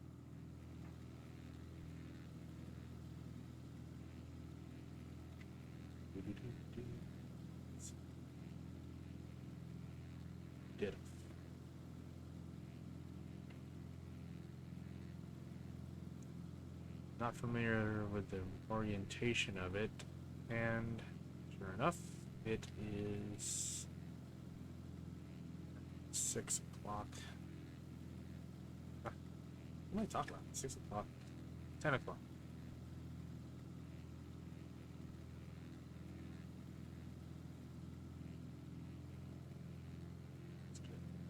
Did. Not familiar with the orientation of it, and sure enough, it is 6 o'clock. What am I talking about? 6 o'clock, 10 o'clock.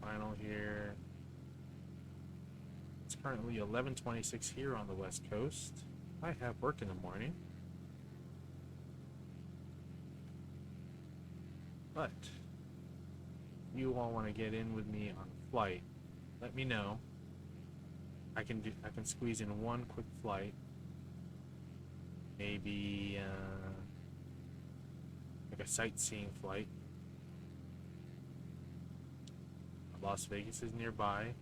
Final here. It's currently 11:26 here on the West Coast. I have work in the morning. But if you all want to get in with me on a flight, let me know. I can squeeze in one quick flight. Maybe like a sightseeing flight. Las Vegas is nearby.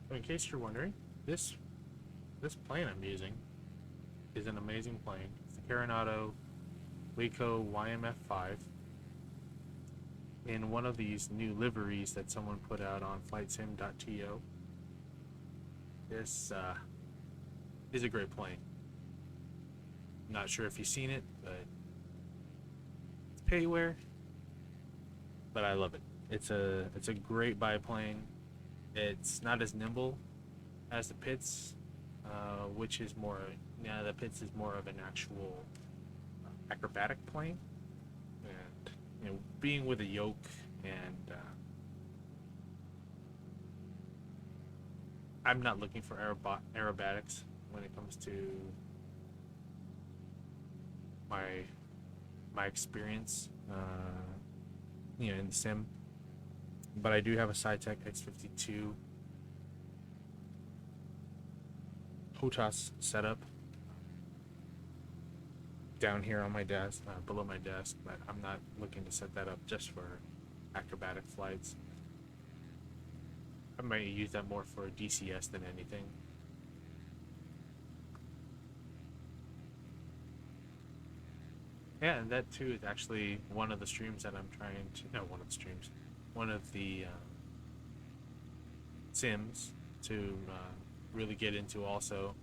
So in case you're wondering, this plane I'm using is an amazing plane. It's the Carenado Waco YMF-5 in one of these new liveries that someone put out on flightsim.to. This is a great plane. Not sure if you've seen it, but it's payware. But I love it. It's a great biplane. It's not as nimble as the Pitts, which is more. Yeah, the Pitts is more of an actual acrobatic plane, and being with a yoke and I'm not looking for aerobatics when it comes to my experience, in the sim. But I do have a SciTech X52 HOTAS setup down here on my desk, below my desk, but I'm not looking to set that up just for acrobatic flights. I might use that more for DCS than anything. Yeah, and that too is actually one of the streams that I'm trying to. No, one of the streams. One of the sims to really get into also.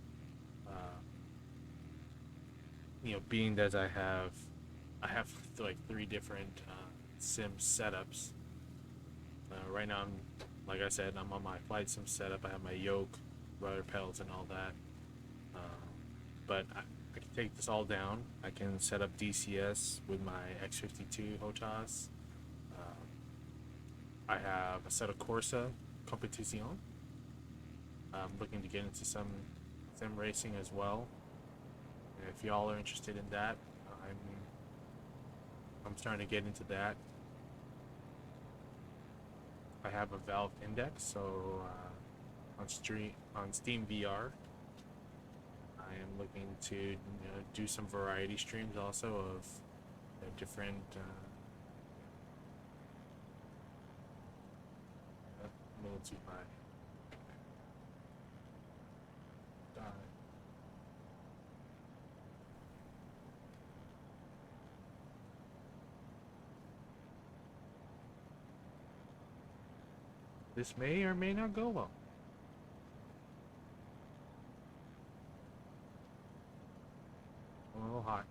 Being that I have like 3 different sim setups. Right now, like I said, I'm on my flight sim setup. I have my yoke, rudder pedals, and all that. But I can take this all down. I can set up DCS with my X52 HOTAS. I have a set of Corsa Competition. I'm looking to get into some sim racing as well. And if y'all are interested in that, I'm starting to get into that. I have a Valve Index, so on Steam VR, I am looking to do some variety streams also of different. I'm a little too high. Die. This may or may not go well. A little hot.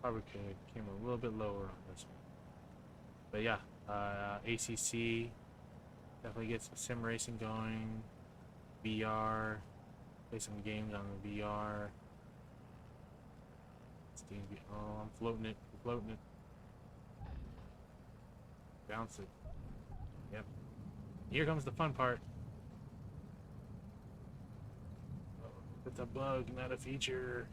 Probably came a little bit lower on this one. But yeah, ACC definitely get some sim racing going. VR. Play some games on the VR. Steam Oh, I'm floating it. I'm floating it. Bounce it. Yep. Here comes the fun part. It's a bug, not a feature.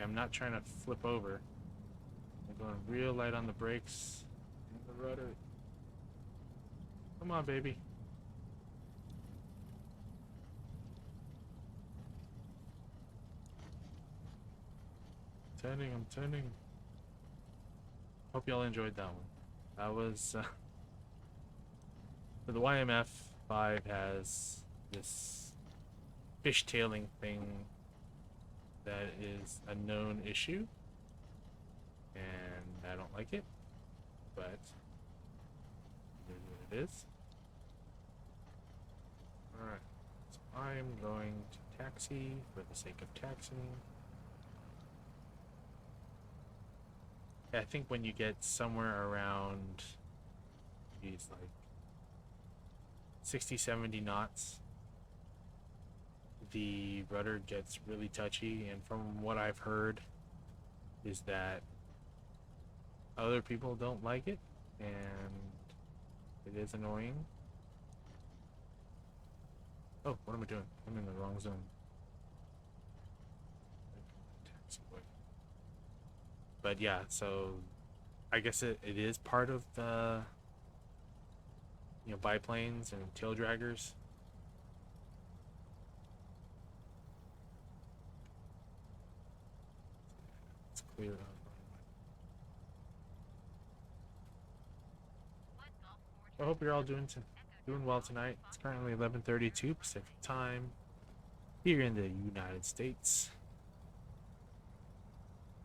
I'm not trying to flip over. I'm going real light on the brakes and the rudder. Come on, baby. I'm turning. Hope y'all enjoyed that one. That was so the YMF 5 has this fishtailing thing that is a known issue, and I don't like it, but it is what it is. Alright, so I'm going to taxi for the sake of taxiing. I think when you get somewhere around these like 60-70 knots, the rudder gets really touchy, and from what I've heard is that other people don't like it, and it is annoying. Oh, what am I doing? I'm in the wrong zone. But yeah, so I guess it is part of the biplanes and tail draggers. It's clear. I hope you're all doing well tonight. It's currently 11:32 Pacific time here in the United States.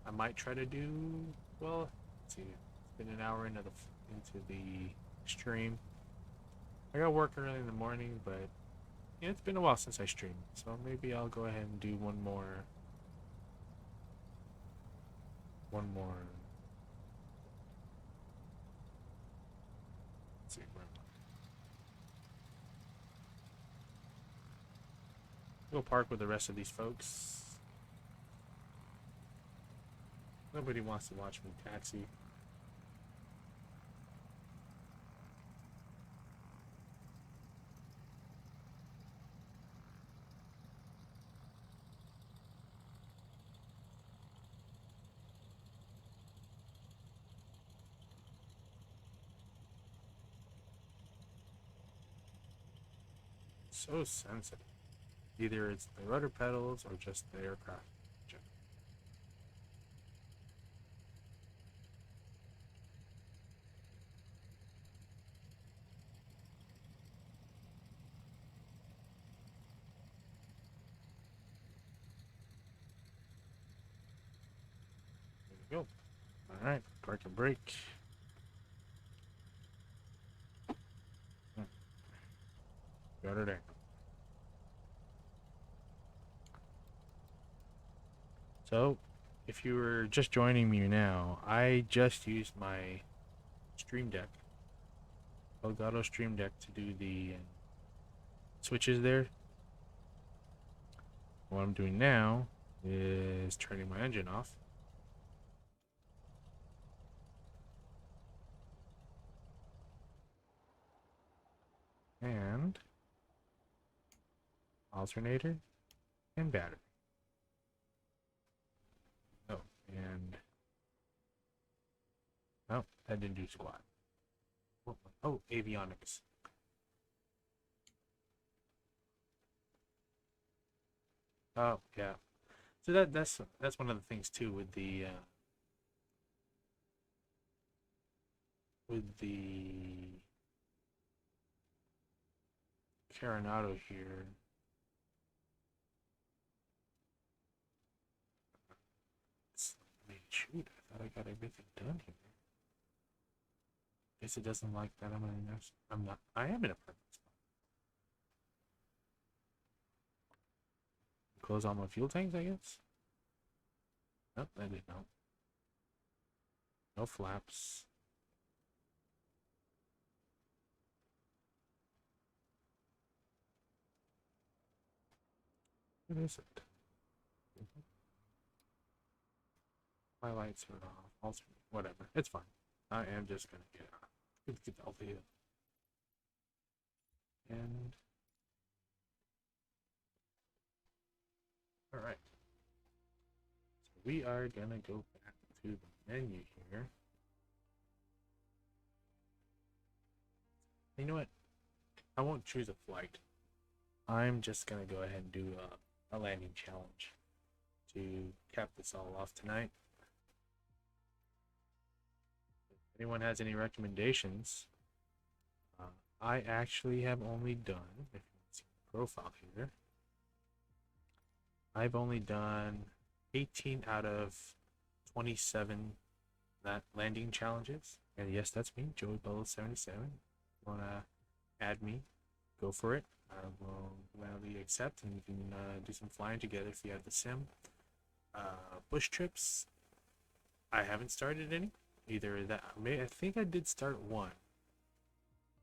I might try to do well. Let's see, it's been an hour into the stream. I got work early in the morning, but yeah, it's been a while since I streamed, so maybe I'll go ahead and do one more. Let's see, go park with the rest of these folks. Nobody wants to watch me taxi. So sensitive. Either it's the rudder pedals or just the aircraft. There we go. Alright, park and brake. Got her there. So, if you were just joining me now, I just used my Stream Deck, Elgato Stream Deck, to do the switches there. What I'm doing now is turning my engine off. And alternator and battery. Oh, and oh, that didn't do squat. Oh, avionics. Oh, yeah. So that's one of the things too with the Coronado here. I mean, shoot, I thought I got everything done here. Guess it doesn't like that I'm in a I'm not. I am in a perfect spot. Close all my fuel tanks, I guess. Nope, that didn't help. No flaps. What is it? My lights are off. Alternate. Whatever. It's fine. I am just gonna get all the and all right. So we are gonna go back to the menu here. You know what? I won't choose a flight. I'm just gonna go ahead and do a landing challenge to cap this all off tonight. If anyone has any recommendations, I actually have only done, if you can see the profile here, I've only done 18 out of 27 landing challenges. And yes, that's me, Joey Bellow 77. Wanna add me? Go for it. I will gladly accept, and we can do some flying together if you have the sim. Bush trips, I haven't started any. Either that, I think I did start one,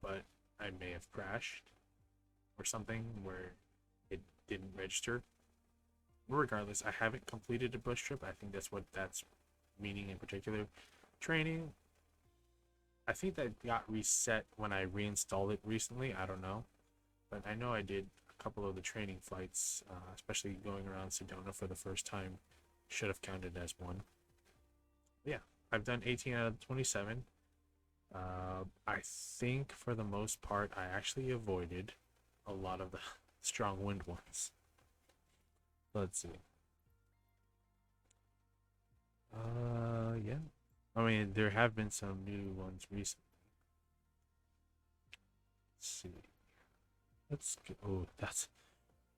but I may have crashed or something where it didn't register. Regardless, I haven't completed a bush trip. I think that's what that's meaning in particular. Training, I think that got reset when I reinstalled it recently. I don't know. But I know I did a couple of the training flights, especially going around Sedona for the first time. Should have counted as one. But yeah, I've done 18 out of 27. I think for the most part, I actually avoided a lot of the strong wind ones. Let's see. Yeah. I mean, there have been some new ones recently. Let's see. Let's go. Oh,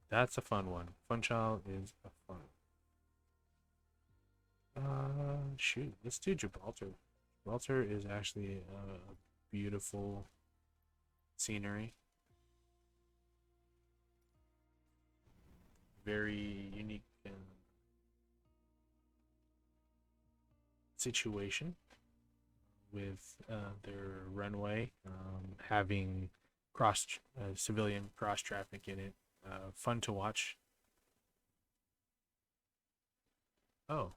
that's a fun one. Funchal is a fun. Shoot. Let's do Gibraltar. Gibraltar is actually a beautiful scenery. Very unique situation with their runway having civilian cross traffic in it. Fun to watch. Oh,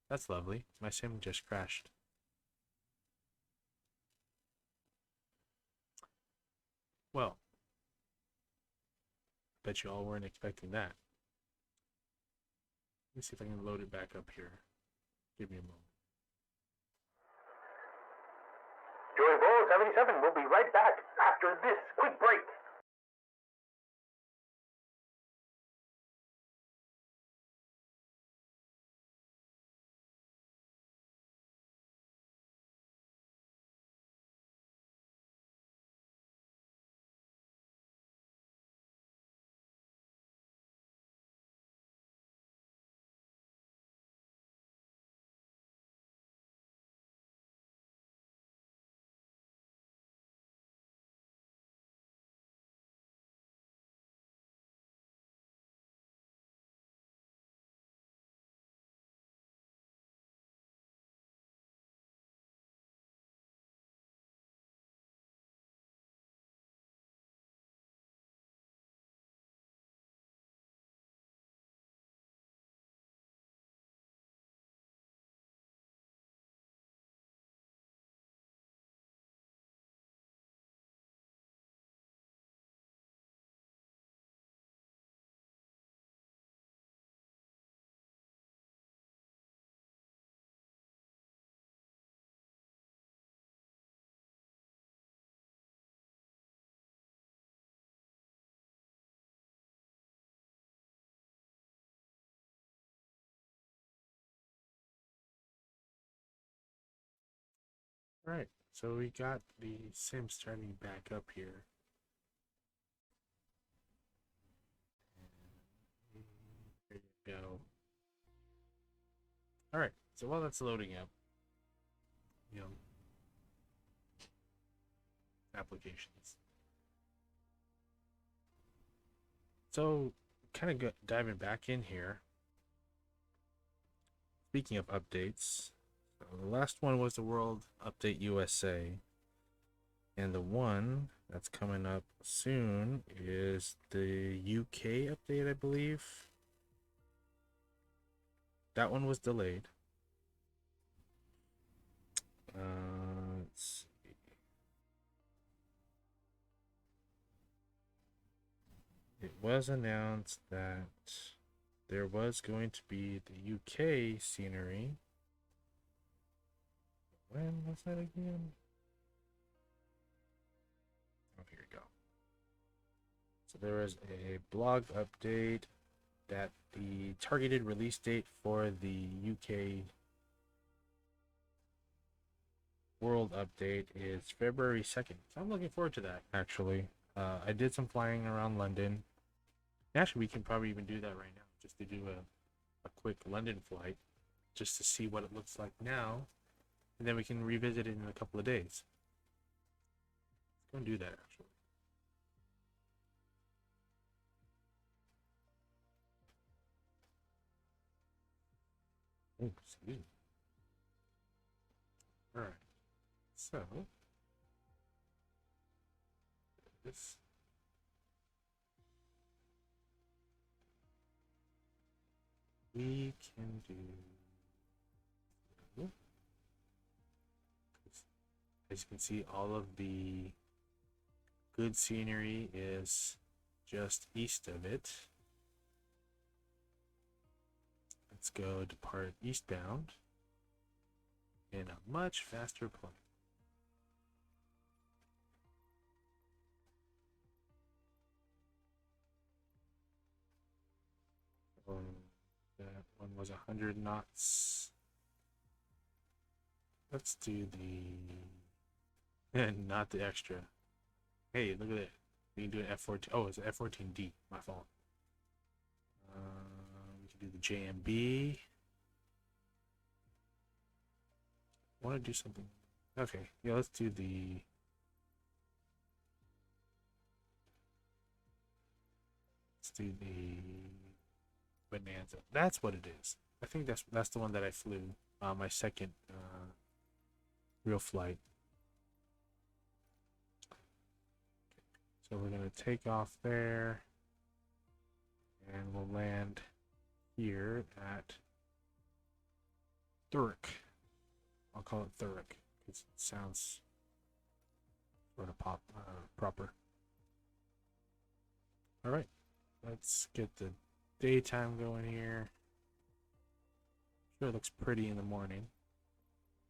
that's lovely. My sim just crashed. Well, bet you all weren't expecting that. Let me see if I can load it back up here. Give me a moment. Joey Bull 77 will be right back after this quick break. All right, so we got the sim starting back up here. There you go. All right, so while that's loading up, you know, applications. So, kind of diving back in here. Speaking of updates, so the last one was the World Update USA. And the one that's coming up soon is the UK update, I believe. That one was delayed. Let's see. It was announced that there was going to be the UK scenery. When was that again? Oh, here we go. So there was a blog update that the targeted release date for the UK World update is February 2nd. So I'm looking forward to that, actually. I did some flying around London. Actually, we can probably even do that right now, just to do a quick London flight, just to see what it looks like now, and then we can revisit it in a couple of days. Let's go and do that, actually. Oh, excuse me. All right. So this we can do. As you can see, all of the good scenery is just east of it. Let's go depart eastbound in a much faster plane. That one was 100 knots. Let's do the and not the extra. Hey, look at it. We can do an F14. Oh, it's an F14D. My fault. We can do the JMB. Want to do something? Okay, yeah. Let's do the. Let's do the Bonanza. That's what it is. I think that's the one that I flew. My second real flight. So we're gonna take off there, and we'll land here at Thurrock. I'll call it Thurrock because it sounds sort of proper. All right, let's get the daytime going here. Sure, it looks pretty in the morning.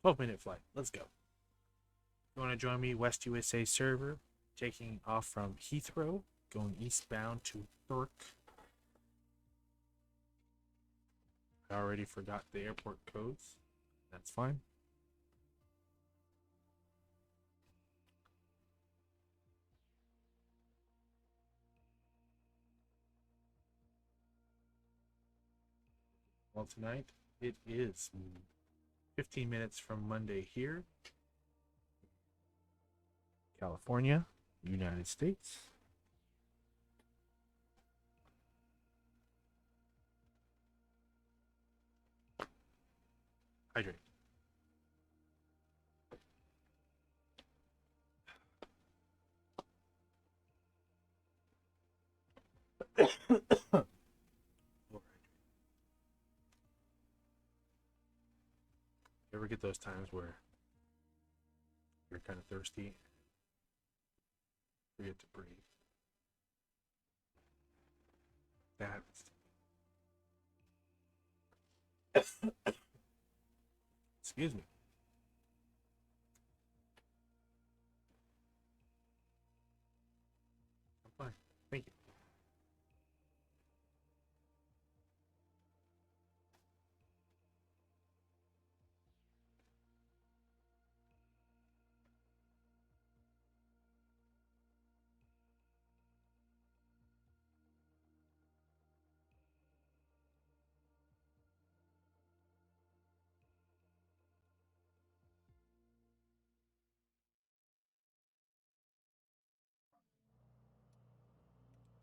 12-minute flight. Let's go. You want to join me? West USA server, taking off from Heathrow, going eastbound to Thurrock. I already forgot the airport codes. That's fine. Well, tonight it is 15 minutes from Monday here, California, United States. Hydrate. You ever get those times where you're kind of thirsty, forget to breathe? That happens. Excuse me. I'm fine. Thank you.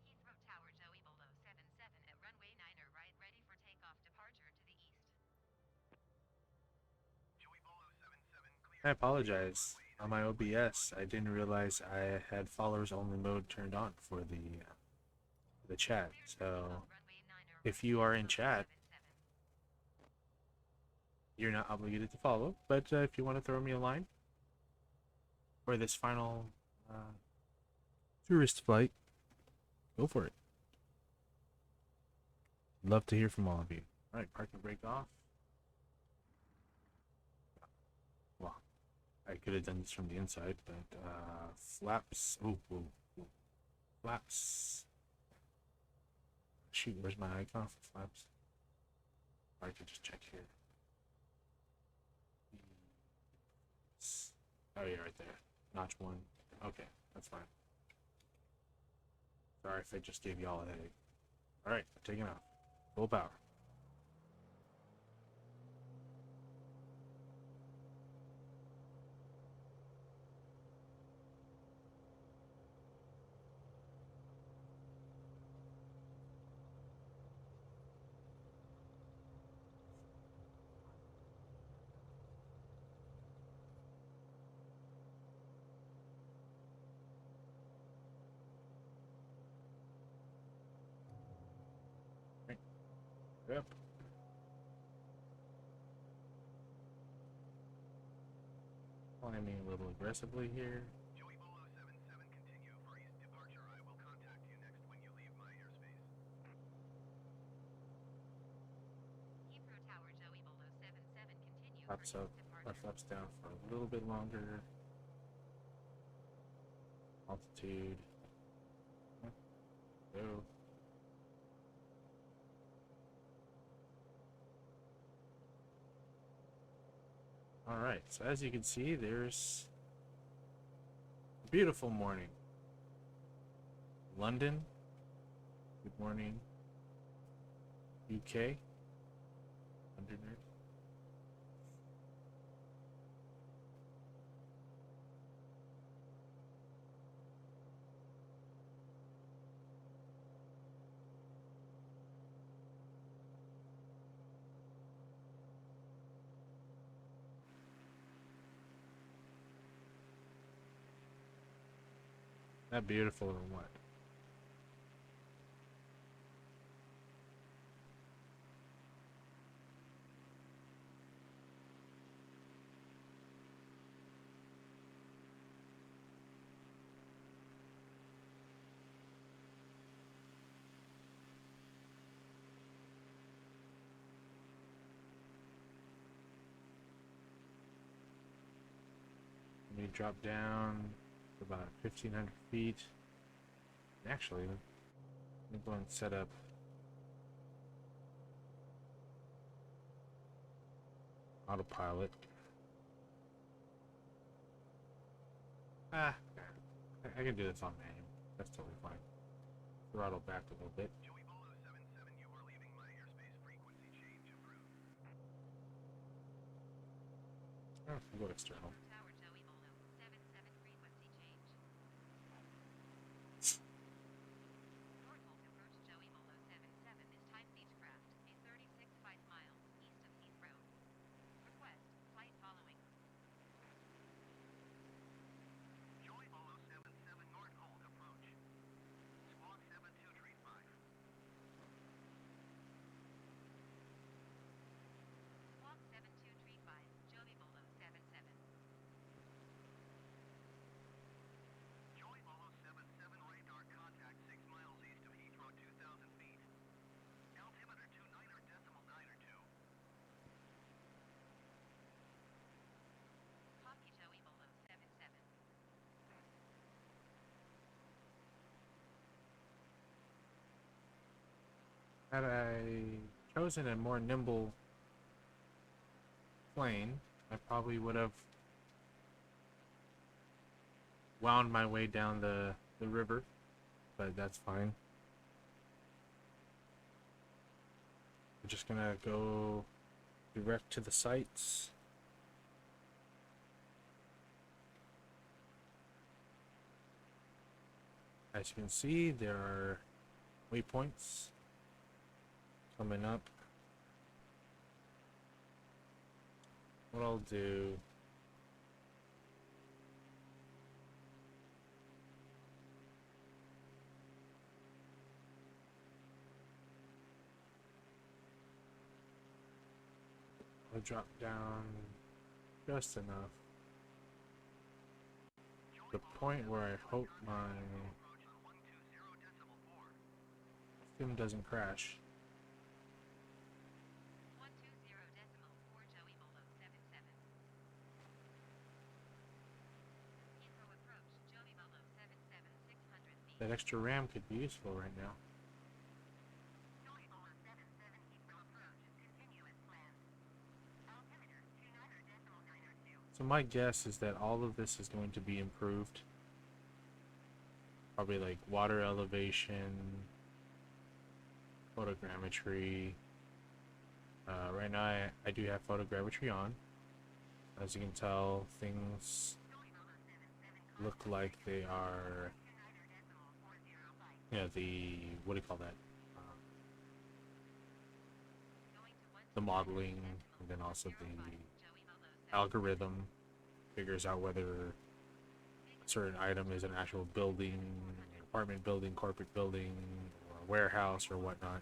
Heathrow Tower, Joey Bolo 77 at runway 9er right, ready for takeoff, departure to the east. Joey Bolo 77, clear. I apologize. On my OBS, I didn't realize I had followers only mode turned on for the chat. So if you are in chat, you're not obligated to follow. But if you want to throw me a line for this final tourist flight, go for it. Love to hear from all of you. All right, parking brake off. Well, I could have done this from the inside, but flaps. Ooh, ooh, ooh. Flaps. Shoot, where's my icon for flaps? I can just check here. Oh yeah, right there. Notch 1. Okay, that's fine. Sorry if I just gave you all a headache. Alright, taking off. Full power. Yep. Climbing a little aggressively here. Joey Bolo 77, continue for east departure. I will contact you next when you leave my airspace. Heathrow Tower, Joey Bolo 77, continue for Flaps east up, or departure. flaps down for a little bit longer. Altitude. Go. Alright, so as you can see, there's a beautiful morning. London. Good morning. UK. Londoners. That beautiful or what? Let me drop down to about 1,500 feet. Actually, let me go and set up autopilot. I can do this on manual. That's totally fine. Throttle back a little bit. Joey Bolo 77, you are leaving my airspace. Frequency change approved. Oh, we'll go external. Tower, Joey Bolo 77, frequency change. Norfolk approach, Joey Bolo 77, this time Beechcraft, a 36.5 miles east of Heathrow. Request, flight following. Joey Bolo 77, North Hold approach. Squawk 72 treat 5. Squawk 7235, Joey Bolo 77. Joey Bolo 77, radar contact 6 miles east of Heathrow, 2,000 feet. Altimeter 29.9 or 2. Copy, Joey Bolo 77. Had I chosen a more nimble plane, I probably would have wound my way down the river, but that's fine. We're just gonna go direct to the sites. As you can see, there are waypoints coming up. What I'll do I drop down just enough. The point where I hope my sim doesn't crash. 120.4 Joey Molo 77. Heathrow approach, Joey Molo 77, 600 feet. That extra RAM could be useful right now. Joey Molo 77, Heathrow approach, continue as planned. Altimeter 29.902. So my guess is that all of this is going to be improved. Probably like water elevation, photogrammetry. Right now I do have photogrammetry on. As you can tell, things look like they are, the, what do you call that? The modeling, and then also the algorithm figures out whether a certain item is an actual building, apartment building, corporate building, or a warehouse or whatnot.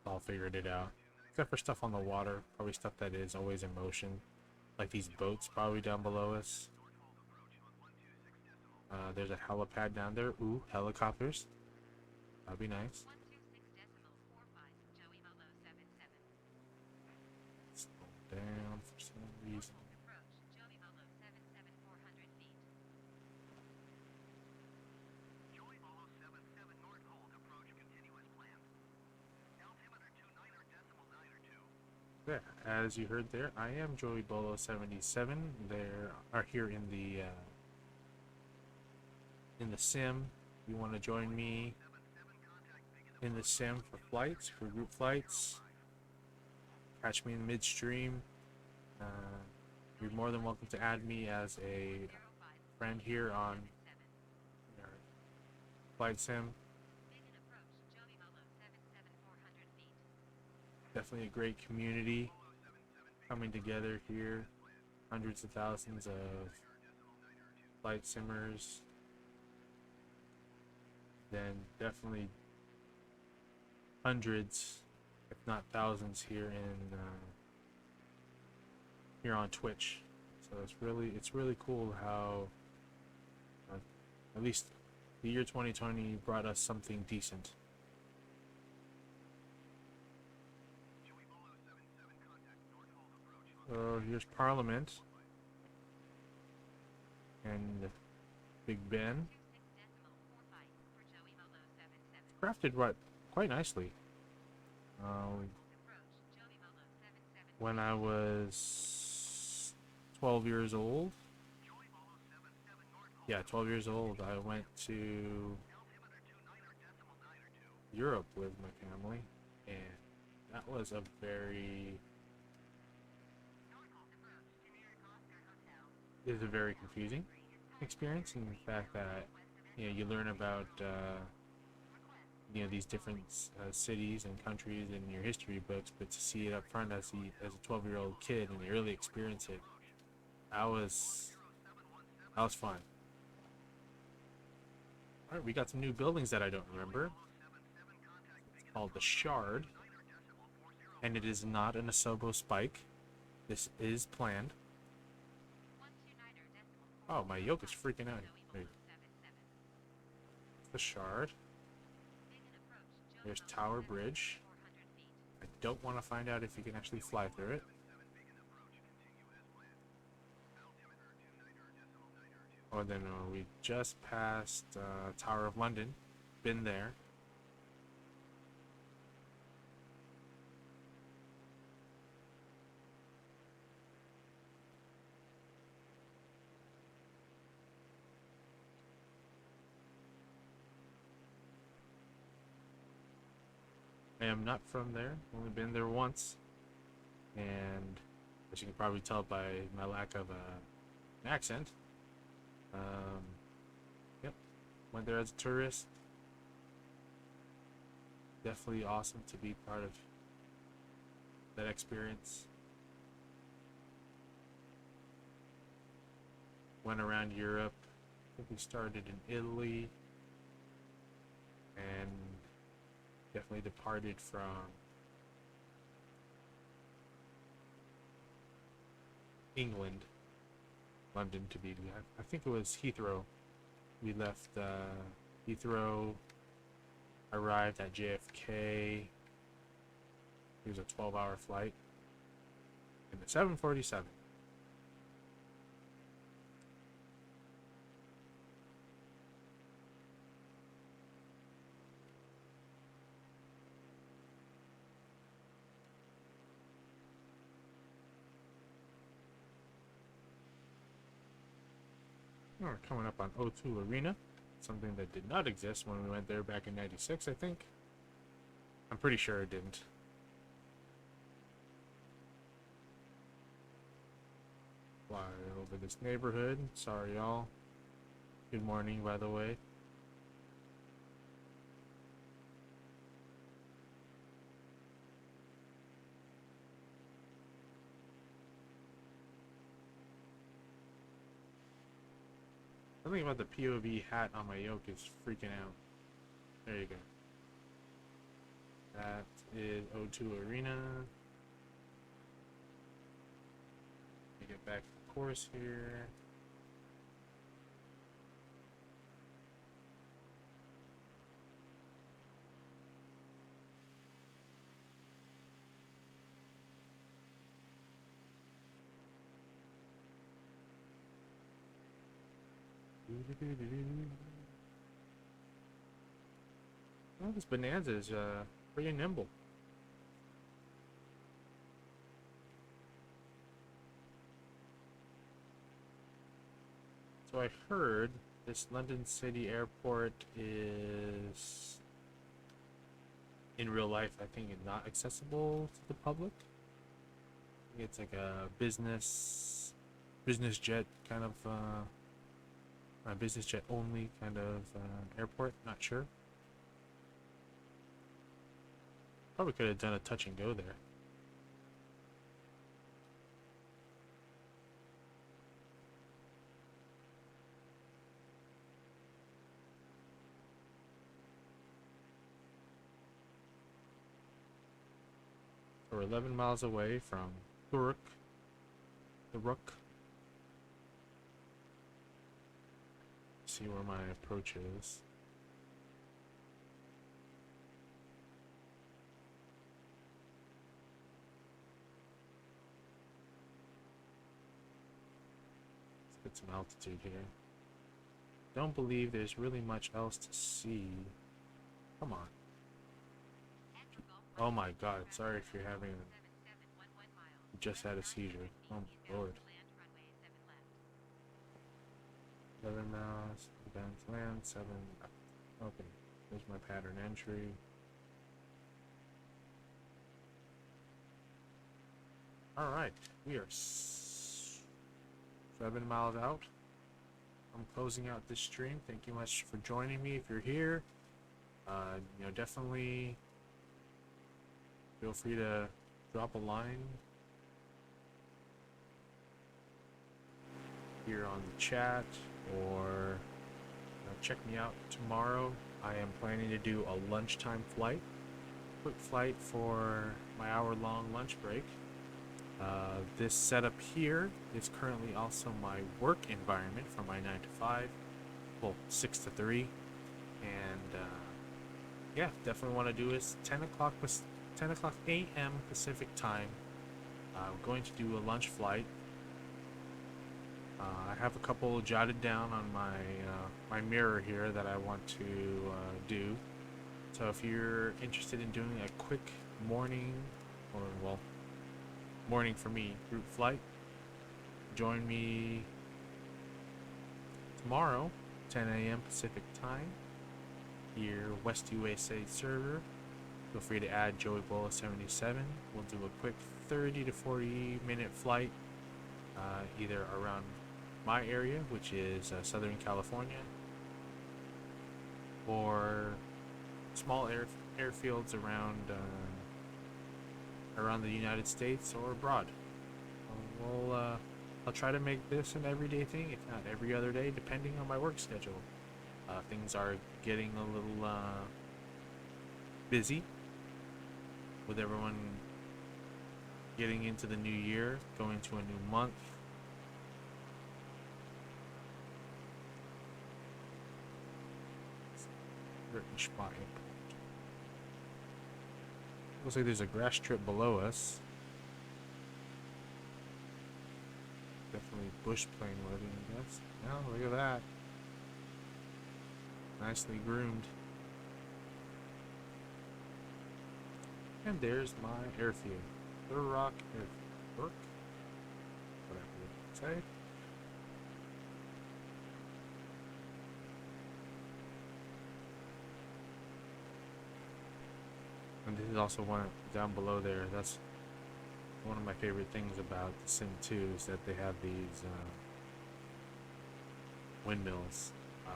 All figured it out. Except for stuff on the water, probably stuff that is always in motion. Like these boats probably down below us. There's a helipad down there. Ooh, helicopters. That'd be nice. 126.45 Joey Molo 77. Slow down for some reason. Approach, Joey Molo 77, 400 feet. Joey Molo 77 North Hold approach continue as planned. Altimeter 29.902. Yeah, as you heard there, I am Joey Bolo 77. There are here in the sim. You want to join me in the sim for flights, for group flights? Catch me in midstream. You're more than welcome to add me as a friend here on our flight sim. Begin approach, Joey Molo 77, 400 feet. Definitely a great community coming together here. Hundreds of thousands of flight simmers. Then definitely hundreds, if not thousands, here in here on Twitch. So it's really cool how at least the year 2020 brought us something decent. So here's Parliament and Big Ben. 26.45 for Joey Molo 77. Crafted quite nicely. Approach, Joey Molo 77. When I was 12 years old, yeah, 12 years old, I went to Europe with my family, and that was a very confusing experience in the fact that you learn about these different cities and countries in your history books, but to see it up front as a 12-year-old kid and really experience it, that was fun. All right, we got some new buildings that I don't remember. It's called the Shard, and it is not an Asobo spike. This is planned. 129.4 Oh, my yoke is freaking out. Joey There. Molo 77. The Shard. Begin approach, Joey There's Molo Tower 77, Bridge. 400 feet. I don't want to find out if you can actually fly through it. Oh, then we just passed Tower of London. Been there. I am not from there. Only been there once, and as you can probably tell by my lack of an accent, yep, went there as a tourist. Definitely awesome to be part of that experience. Went around Europe. I think we started in Italy, and definitely departed from England, London to be. I think it was Heathrow. We left Heathrow, arrived at JFK. It was a 12-hour flight in the 747. We're coming up on O2 Arena, something that did not exist when we went there back in '96, I think. I'm pretty sure it didn't. Fly over this neighborhood. Sorry, y'all. Good morning, by the way. Something about the POV hat on my yoke is freaking out. There you go. That is O2 Arena. Let me get back to the course here. Well, this Bonanza is pretty nimble. So I heard this London City Airport is, in real life, I think it's not accessible to the public. I think it's like a business jet kind of, a business jet only kind of airport. Not sure. Probably could have done a touch and go there. So we're 11 miles away from Thurrock. See where my approach is. Let's get some altitude here. Don't believe there's really much else to see. Come on. Oh my god, sorry if you're having just had a seizure. Oh my lord. 11 miles, down to land, 7. Okay, there's my pattern entry. Alright, we are 7 miles out. I'm closing out this stream. Thank you much for joining me if you're here. Definitely feel free to drop a line here on the chat, or check me out tomorrow. I am planning to do a lunchtime flight, quick flight for my hour-long lunch break. This setup here is currently also my work environment for my 9 to 5, well, 6 to 3, and yeah, definitely want to do is 10 o'clock a.m. Pacific time. I'm going to do a lunch flight. I have a couple jotted down on my mirror here that I want to do. So if you're interested in doing a quick morning, or well, morning for me, group flight, join me tomorrow, 10 a.m. Pacific time, here West USA server. Feel free to add Joey Bola 77. We'll do a quick 30 to 40 minute flight, either around my area, which is Southern California, or small airfields around the United States or abroad. I'll try to make this an everyday thing, if not every other day, depending on my work schedule. Things are getting a little busy with everyone getting into the new year, going to a new month. Certain spot airport. Looks like there's a grass strip below us. Definitely bush plane worthy, I guess. Oh, look at that. Nicely groomed. And there's my airfield. The Rock Airfield. Work? Whatever you say. And this is also one down below there. That's one of my favorite things about the Sim 2 is that they have these windmills. I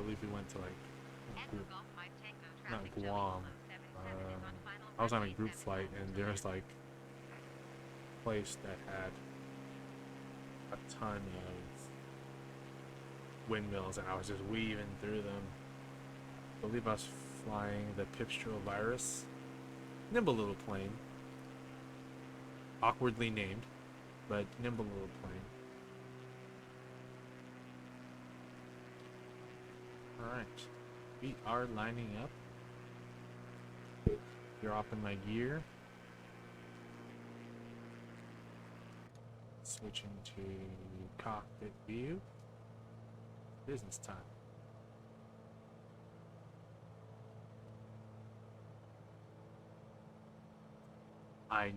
believe we went to like Echo Golf Mike Tango not traffic Joey Guam. 1077 is on final I was on a runway group 7 flight and there was like a place that had a ton of windmills and I was just weaving through them. I believe I was flying the Pipstro Virus. Nimble little plane. Awkwardly named, but nimble little plane. Alright. We are lining up. You're off in my gear. Switching to cockpit view. Business time. I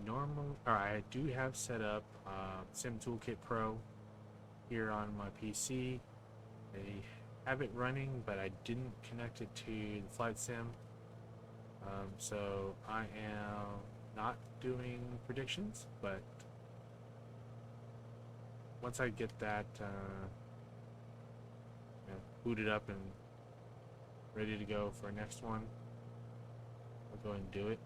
do have set up Sim Toolkit Pro here on my PC. I have it running, but I didn't connect it to the flight sim. So I am not doing predictions, but once I get that booted up and ready to go for next one, I'll go ahead and do it.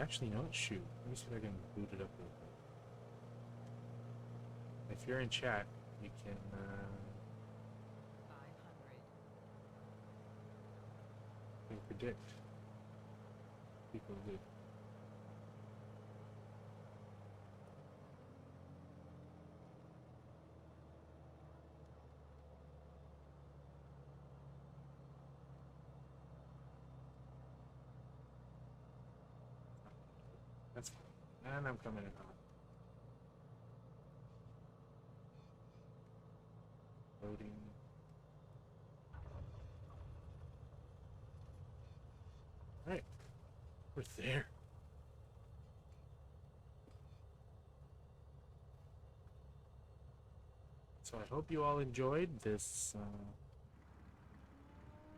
Actually, no, shoot. Let me see if I can boot it up real quick. If you're in chat, you can 500. predict. People do. That's fine. And I'm coming in hot. Loading. Alright. We're there. So I hope you all enjoyed this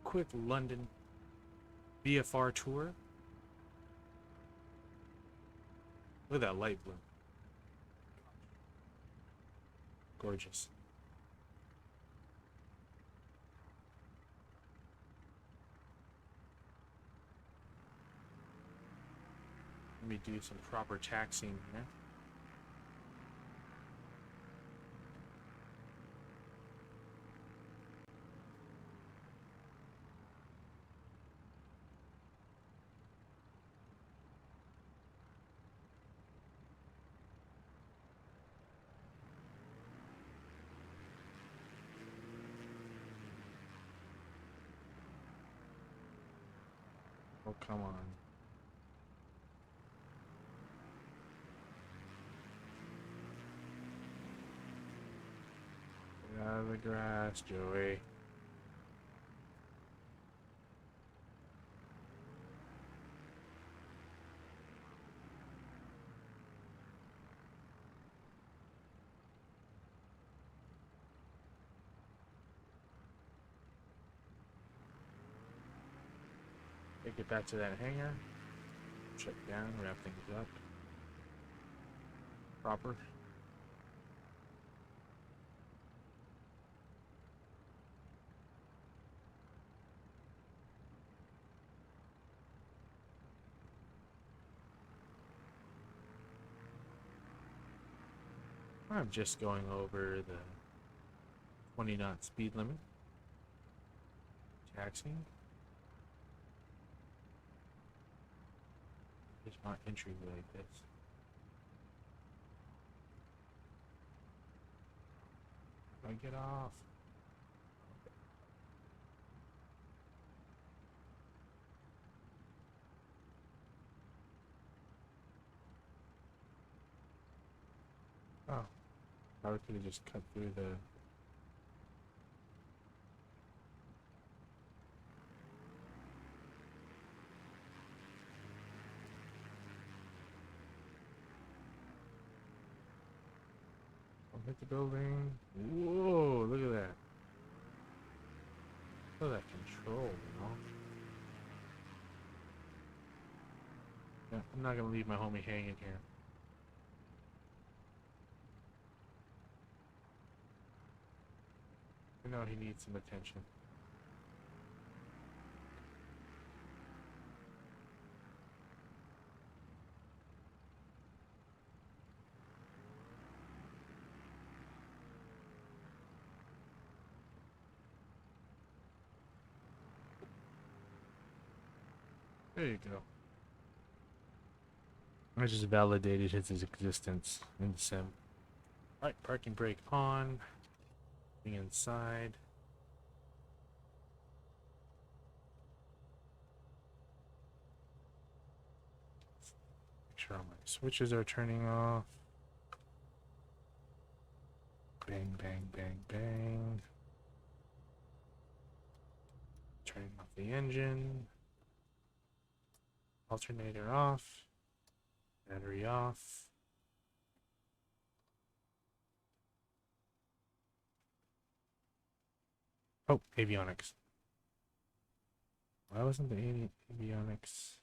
quick London VFR tour. Look at that light blue. Gorgeous. Let me do some proper taxiing here. Oh, come on. Get out of the grass, Joey. Okay, get back to that hangar. Shut down, wrap things up. Proper. I'm just going over the 20 knot speed limit. Taxiing. Here's my entryway like this. I get off. Probably could have just cut through the. I'll hit the building. Whoa, look at that. Look at that control, you know? Yeah, I'm not gonna leave my homie hanging here. I know he needs some attention. There you go. I just validated his existence in the sim. Alright, parking brake on. Being inside. Make sure all my switches are turning off. Bang, bang, bang, bang. Turning off the engine. Alternator off. Battery off. Oh, avionics. Why wasn't the avionics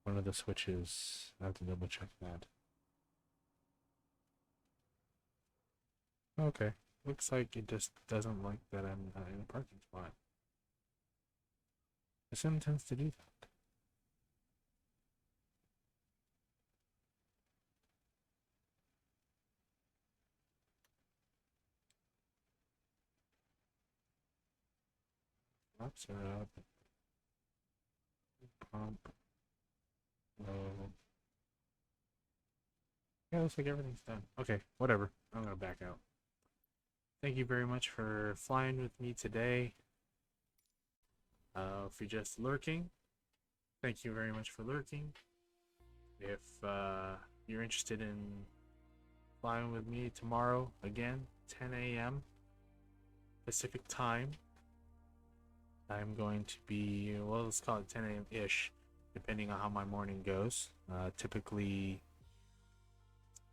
one of the switches? I have to double check that. Okay. Looks like it just doesn't like that I'm not in a parking spot. The sim tends to do that. Flaps are up. Pump. Low. Yeah, looks like everything's done. Okay, whatever. I'm gonna back out. Thank you very much for flying with me today. If you're just lurking, thank you very much for lurking. If you're interested in flying with me tomorrow, again, 10 a.m. Pacific time, I'm going to be, well, let's call it 10 a.m.-ish, depending on how my morning goes. Typically,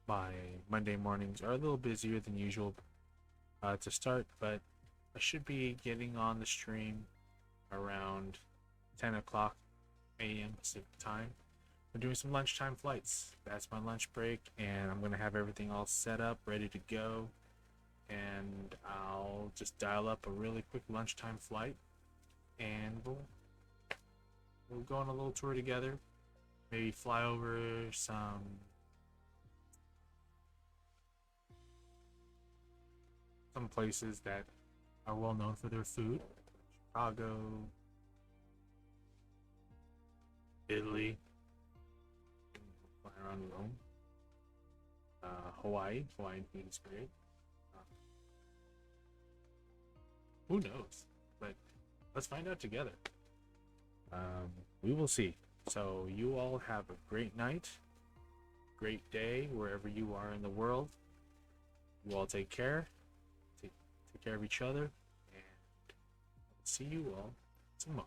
my Monday mornings are a little busier than usual to start, but I should be getting on the stream around 10 o'clock a.m. Pacific time. We're doing some lunchtime flights. That's my lunch break, and I'm going to have everything all set up, ready to go. And I'll just dial up a really quick lunchtime flight, and we'll go on a little tour together. Maybe fly over some places that are well known for their food. Chicago, Italy, fly around Rome, Hawaii. Hawaiian food is great. Who knows? But let's find out together. We will see. So you all have a great night, great day wherever you are in the world. You all take care. Take care of each other, and see you all tomorrow.